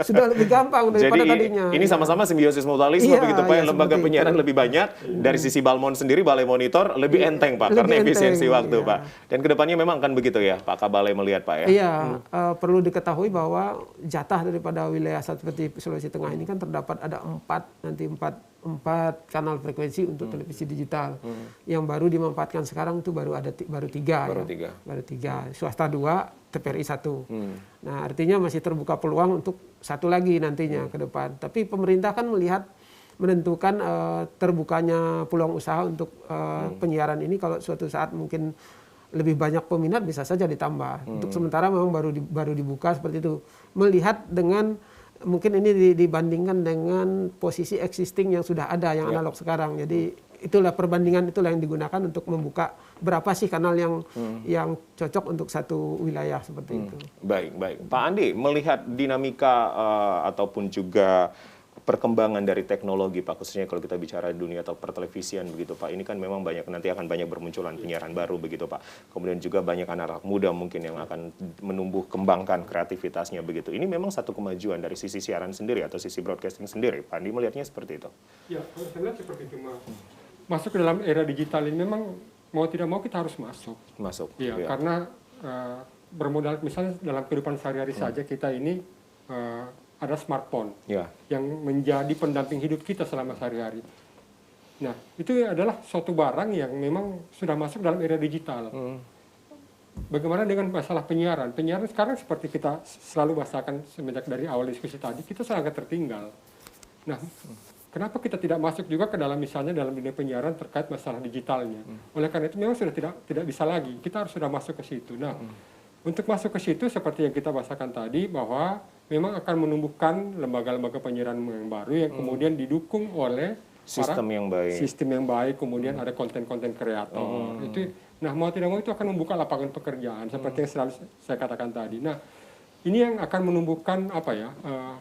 sudah lebih gampang daripada tadinya. Ini sama-sama simbiosis mutualisme begitu Pak, lembaga penyiaran lebih banyak, dari sisi Balmond sendiri, Balai Monitor lebih enteng Pak, karena efisiensi waktu Pak. Dan kedepannya memang akan begitu ya Pak Kabalai melihat Pak ya? Iya, perlu diketahui bahwa jatah daripada wilayah seperti Sulawesi Tengah ini kan terdapat ada 4 kanal frekuensi untuk televisi digital. Yang baru dimanfaatkan sekarang itu baru 3. Swasta 2, TVRI 1. Nah, artinya masih terbuka peluang untuk satu lagi nantinya ke depan. Tapi pemerintah kan menentukan terbukanya peluang usaha untuk penyiaran ini, kalau suatu saat mungkin lebih banyak peminat bisa saja ditambah. Untuk sementara memang baru dibuka seperti itu. Melihat dengan mungkin ini dibandingkan dengan posisi existing yang sudah ada, yang analog sekarang. Jadi itulah perbandingan, itulah yang digunakan untuk membuka berapa sih kanal yang cocok untuk satu wilayah seperti itu. Baik. Pak Andi, melihat dinamika ataupun juga perkembangan dari teknologi Pak, khususnya kalau kita bicara dunia atau pertelevisian begitu Pak, ini kan memang nanti akan banyak bermunculan penyiaran baru begitu Pak. Kemudian juga banyak anak-anak muda mungkin yang akan menumbuh kembangkan kreativitasnya begitu. Ini memang satu kemajuan dari sisi siaran sendiri atau sisi broadcasting sendiri. Pak Andi melihatnya seperti itu? Ya, kalau saya lihat seperti itu masuk ke dalam era digital ini memang mau tidak mau kita harus masuk. Iya, karena bermodal misalnya dalam kehidupan sehari-hari saja kita ini ada smartphone yang menjadi pendamping hidup kita selama sehari-hari. Nah, itu adalah suatu barang yang memang sudah masuk dalam era digital. Bagaimana dengan masalah penyiaran? Penyiaran sekarang seperti kita selalu bahasakan semenjak dari awal diskusi tadi, kita sangat tertinggal. Nah, kenapa kita tidak masuk juga ke dalam misalnya dalam dunia penyiaran terkait masalah digitalnya. Oleh karena itu memang sudah tidak bisa lagi, kita harus sudah masuk ke situ. Nah, untuk masuk ke situ seperti yang kita bahasakan tadi bahwa memang akan menumbuhkan lembaga-lembaga penyiaran yang baru yang kemudian didukung oleh sistem yang baik, kemudian ada konten-konten kreator. Itu, nah mau tidak mau itu akan membuka lapangan pekerjaan seperti yang selalu saya katakan tadi. Nah, ini yang akan menumbuhkan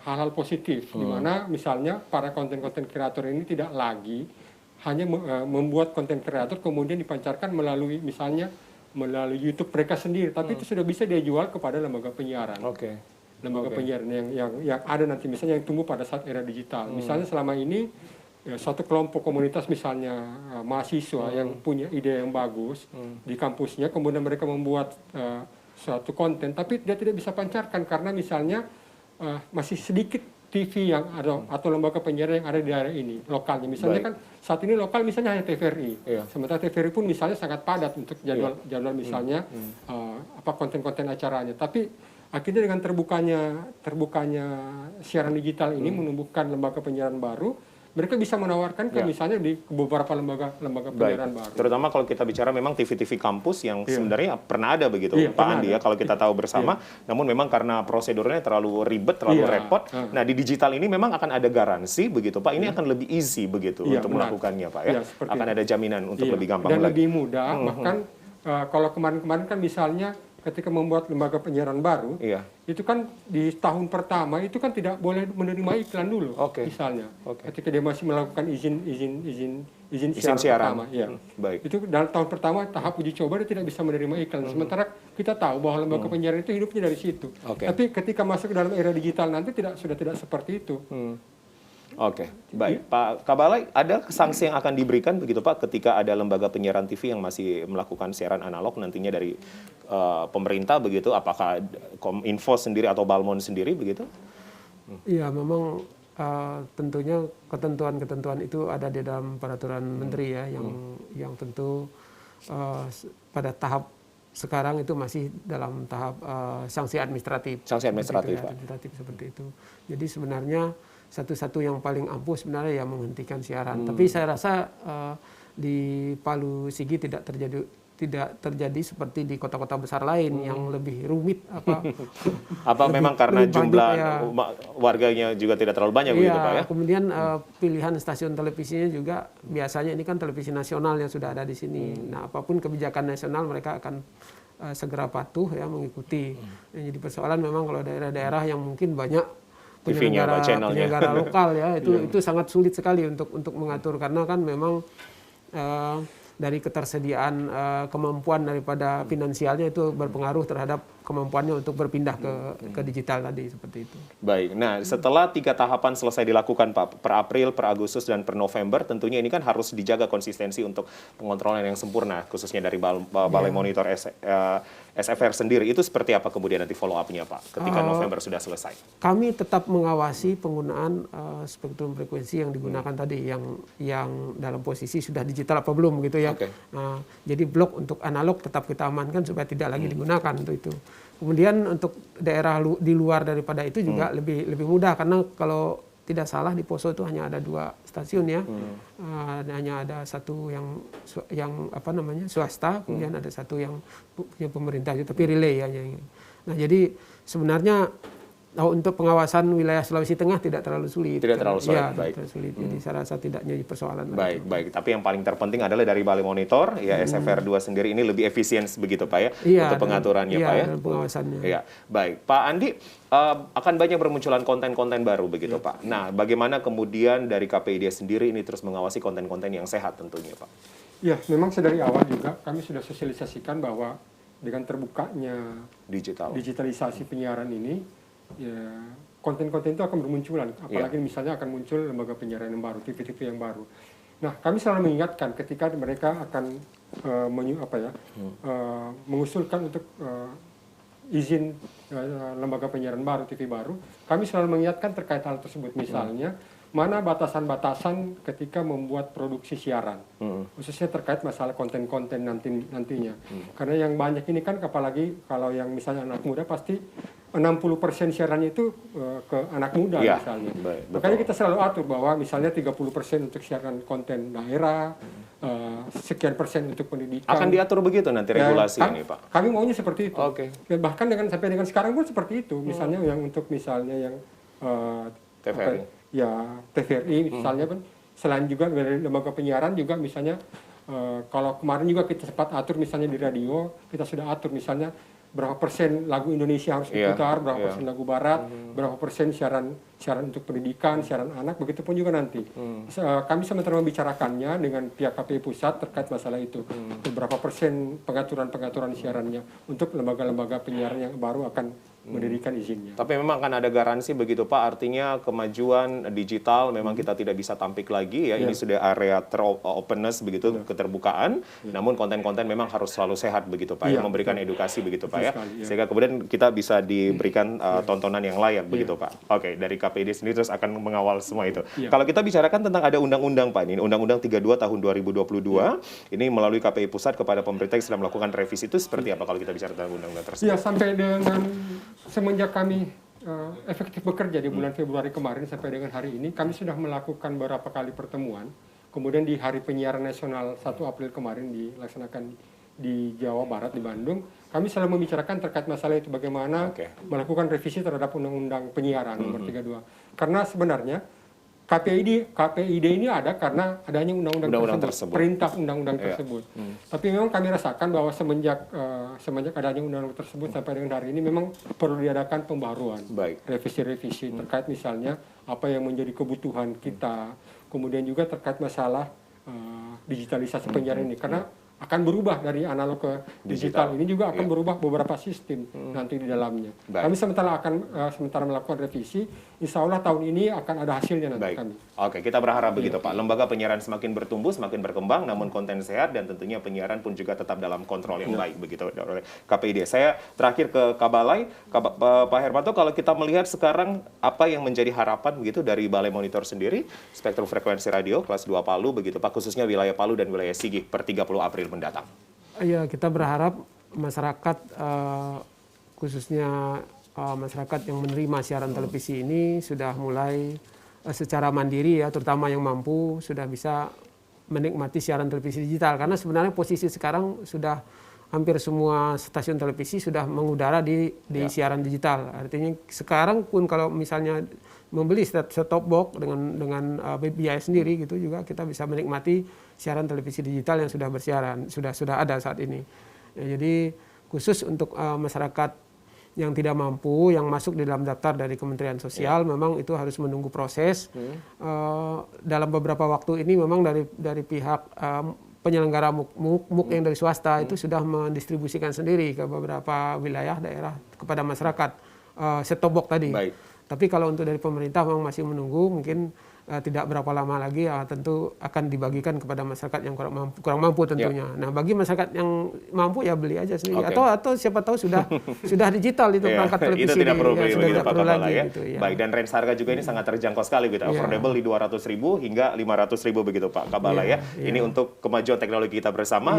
hal-hal positif, di mana misalnya para konten-konten kreator ini tidak lagi hanya membuat konten kreator kemudian dipancarkan melalui misalnya melalui YouTube mereka sendiri, tapi itu sudah bisa dia jual kepada lembaga penyiaran. Lembaga penyiaran yang ada nanti misalnya yang tumbuh pada saat era digital. Misalnya selama ini suatu kelompok komunitas misalnya mahasiswa yang punya ide yang bagus di kampusnya, kemudian mereka membuat suatu konten, tapi dia tidak bisa pancarkan karena misalnya masih sedikit TV yang ada atau lembaga penyiaran yang ada di daerah ini lokalnya. Misalnya kan saat ini lokal misalnya hanya TVRI, sementara TVRI pun misalnya sangat padat untuk jadwal misalnya konten-konten acaranya. Tapi akhirnya dengan terbukanya siaran digital ini menumbuhkan lembaga penyiaran baru. Mereka bisa menawarkan ke misalnya di beberapa lembaga penyiaran baru. Terutama kalau kita bicara memang TV-TV kampus yang sebenarnya pernah ada begitu, Pak Andi ya, kalau kita tahu bersama. Namun memang karena prosedurnya terlalu ribet, terlalu repot. Nah di digital ini memang akan ada garansi begitu, Pak. Ini akan lebih easy begitu untuk melakukannya, Pak ya. Akan ada jaminan untuk lebih gampang dan lebih mudah. Bahkan kalau kemarin-kemarin kan misalnya ketika membuat lembaga penyiaran baru, itu kan di tahun pertama itu kan tidak boleh menerima iklan dulu, misalnya. Ketika dia masih melakukan izin siaran pertama, itu dalam tahun pertama tahap uji coba dia tidak bisa menerima iklan. Sementara kita tahu bahwa lembaga penyiaran itu hidupnya dari situ. Tapi ketika masuk ke dalam era digital nanti sudah tidak seperti itu. Baik. Pak Kabalai, ada sanksi yang akan diberikan begitu Pak ketika ada lembaga penyiaran TV yang masih melakukan siaran analog nantinya dari pemerintah begitu, apakah Kominfo sendiri atau Balmon sendiri begitu? Iya, memang tentunya ketentuan-ketentuan itu ada di dalam peraturan menteri ya, yang tentu pada tahap sekarang itu masih dalam tahap sanksi administratif. Sanksi administratif, Pak. Administratif seperti itu. Jadi sebenarnya satu-satu yang paling ampuh sebenarnya ya menghentikan siaran. Tapi saya rasa di Palu Sigi tidak terjadi seperti di kota-kota besar lain yang lebih rumit. Apa memang karena jumlah warganya juga tidak terlalu banyak begitu Pak ya? Kemudian pilihan stasiun televisinya juga biasanya ini kan televisi nasional yang sudah ada di sini. Nah apapun kebijakan nasional mereka akan segera patuh ya mengikuti. Jadi persoalan memang kalau daerah-daerah yang mungkin banyak penyelenggara lokal ya itu sangat sulit sekali untuk mengatur karena kan memang dari ketersediaan kemampuan daripada finansialnya itu berpengaruh terhadap kemampuannya untuk berpindah ke digital tadi seperti itu. Baik, nah setelah 3 tahapan selesai dilakukan Pak, per April, per Agustus, dan per November, tentunya ini kan harus dijaga konsistensi untuk pengontrolan yang sempurna, khususnya dari Balai Monitor SFR sendiri. Itu seperti apa kemudian nanti follow up-nya Pak, ketika November sudah selesai? Kami tetap mengawasi penggunaan spektrum frekuensi yang digunakan tadi, yang dalam posisi sudah digital apa belum gitu ya. Nah, jadi blok untuk analog tetap kita amankan supaya tidak lagi digunakan untuk itu. Kemudian untuk daerah di luar daripada itu juga lebih mudah karena kalau tidak salah di Poso itu hanya ada 2 stasiun ya, hanya ada satu yang swasta, kemudian ada satu yang punya pemerintah, tapi relay hanya. Nah jadi sebenarnya untuk pengawasan wilayah Sulawesi Tengah tidak terlalu sulit. Tidak terlalu sulit, baik. Tidak sulit. Jadi saya rasa tidak jadi persoalan. Baik. Tapi yang paling terpenting adalah dari Balai Monitor, ya SFR 2 sendiri ini lebih efisien begitu Pak ya, untuk pengaturannya Pak ya. Dan pengawasannya. Iya, baik. Pak Andi, akan banyak bermunculan konten-konten baru begitu Pak. Nah, bagaimana kemudian dari KPID sendiri ini terus mengawasi konten-konten yang sehat tentunya Pak? Ya, memang sedari awal juga kami sudah sosialisasikan bahwa dengan terbukanya digitalisasi penyiaran ini, ya konten-konten itu akan bermunculan, apalagi misalnya akan muncul lembaga penyiaran yang baru, TV-TV yang baru. Nah, kami selalu mengingatkan ketika mereka akan mengusulkan untuk izin lembaga penyiaran baru, TV baru, kami selalu mengingatkan terkait hal tersebut. Misalnya, mana batasan-batasan ketika membuat produksi siaran, khususnya terkait masalah konten-konten nantinya. Karena yang banyak ini kan, apalagi kalau yang misalnya anak muda pasti 60% siarannya itu ke anak muda misalnya. Makanya kita selalu atur bahwa misalnya 30% untuk siaran konten daerah, sekian persen untuk pendidikan. Akan diatur begitu nanti regulasi ini, Pak? Kami maunya seperti itu. Bahkan sampai dengan sekarang pun seperti itu. Misalnya yang untuk misalnya yang TVRI. TVRI misalnya kan, selain juga dari lembaga penyiaran juga misalnya kalau kemarin juga kita sempat atur misalnya di radio, kita sudah atur misalnya berapa persen lagu Indonesia harus diputar, berapa persen lagu Barat, berapa persen siaran untuk pendidikan, siaran anak, begitu pun juga nanti. Kami sementara membicarakannya dengan pihak KPI pusat terkait masalah itu. Berapa persen pengaturan siarannya untuk lembaga-lembaga penyiaran yang baru akan mendirikan izinnya. Tapi memang akan ada garansi begitu Pak, artinya kemajuan digital memang kita tidak bisa tampik lagi ya, ini sudah area openness begitu, keterbukaan, namun konten-konten memang harus selalu sehat begitu Pak, ya, memberikan edukasi begitu Pak ya, sehingga kemudian kita bisa diberikan tontonan yang layak begitu Pak. Oke, dari KPID sendiri terus akan mengawal semua itu. Kalau kita bicarakan tentang ada undang-undang Pak, ini Undang-Undang 32 tahun 2022, ini melalui KPI pusat kepada pemerintah yang sedang melakukan revisi, itu seperti apa kalau kita bicara tentang undang-undang tersebut? Ya, sampai dengan semenjak kami efektif bekerja di bulan Februari kemarin sampai dengan hari ini, kami sudah melakukan beberapa kali pertemuan. Kemudian di Hari Penyiaran Nasional 1 April kemarin dilaksanakan di Jawa Barat, di Bandung, kami selalu membicarakan terkait masalah itu, bagaimana melakukan revisi terhadap Undang-Undang Penyiaran nomor 32. Karena sebenarnya KPID ini ada karena adanya undang-undang tersebut, perintah undang-undang tersebut. Tapi memang kami rasakan bahwa semenjak adanya undang-undang tersebut sampai dengan hari ini memang perlu diadakan pembaruan, revisi-revisi terkait misalnya apa yang menjadi kebutuhan kita, kemudian juga terkait masalah digitalisasi penyiaran ini, karena akan berubah dari analog ke digital. Ini juga akan berubah beberapa sistem nanti di dalamnya. Kami sementara melakukan revisi, insya Allah tahun ini akan ada hasilnya nanti kami. Oke, kita berharap begitu Pak. Lembaga penyiaran semakin bertumbuh, semakin berkembang, namun konten sehat dan tentunya penyiaran pun juga tetap dalam kontrol yang baik begitu oleh KPID. Saya terakhir ke Kabalai, Pak Hermanto, kalau kita melihat sekarang apa yang menjadi harapan begitu dari Balai Monitor sendiri, spektrum frekuensi radio kelas 2 Palu begitu Pak, khususnya wilayah Palu dan wilayah Sigi per 30 April mendatang. Ya, kita berharap masyarakat khususnya masyarakat yang menerima siaran televisi ini sudah mulai secara mandiri ya, terutama yang mampu sudah bisa menikmati siaran televisi digital, karena sebenarnya posisi sekarang sudah hampir semua stasiun televisi sudah mengudara di siaran digital. Artinya sekarang pun kalau misalnya membeli set-top box dengan biaya sendiri gitu, juga kita bisa menikmati siaran televisi digital yang sudah bersiaran, sudah ada saat ini. Ya, jadi khusus untuk masyarakat yang tidak mampu, yang masuk di dalam daftar dari Kementerian Sosial, memang itu harus menunggu proses. Dalam beberapa waktu ini memang dari pihak penyelenggara MUK yang dari swasta itu sudah mendistribusikan sendiri ke beberapa wilayah daerah kepada masyarakat set-top box tadi. Tapi kalau untuk dari pemerintah memang masih menunggu, mungkin tidak berapa lama lagi tentu akan dibagikan kepada masyarakat yang kurang mampu tentunya. Nah, bagi masyarakat yang mampu ya beli aja sendiri, atau siapa tahu sudah digital itu perangkat televisi. Itu tidak perlu beli begitu Pak Kapala ya. Gitu, ya. Baik, dan range harga juga ini sangat terjangkau sekali gitu. Affordable di 200.000 hingga 500.000 begitu Pak Kapala ya. Ini untuk kemajuan teknologi kita bersama,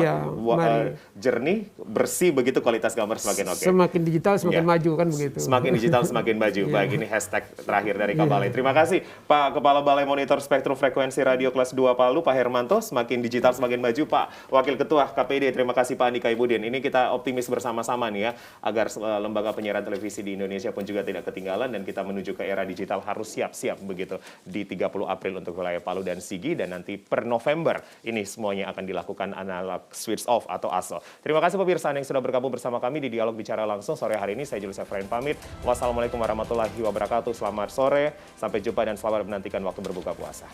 jernih, bersih begitu, kualitas gambar semakin oke. Semakin digital semakin maju kan begitu. Semakin digital semakin maju. Baik, ini hashtag terakhir dari Kapala. Terima kasih Pak Kepala Balai Monitor Spektrum Frekuensi Radio kelas 2 Palu, Pak Hermanto. Semakin digital semakin maju. Pak Wakil Ketua KPID, terima kasih Pak Andika Ibudin. Ini kita optimis bersama-sama nih ya, agar lembaga penyiaran televisi di Indonesia pun juga tidak ketinggalan, dan kita menuju ke era digital harus siap-siap begitu di 30 April untuk wilayah Palu dan Sigi, dan nanti per November ini semuanya akan dilakukan analog switch off atau ASO. Terima kasih pemirsa yang sudah bergabung bersama kami di Dialog Bicara Langsung sore hari ini. Saya Julius Efrain pamit. Wassalamualaikum warahmatullahi wabarakatuh. Selamat sore, sampai jumpa dan selamat menantikan waktu berbuka puasa.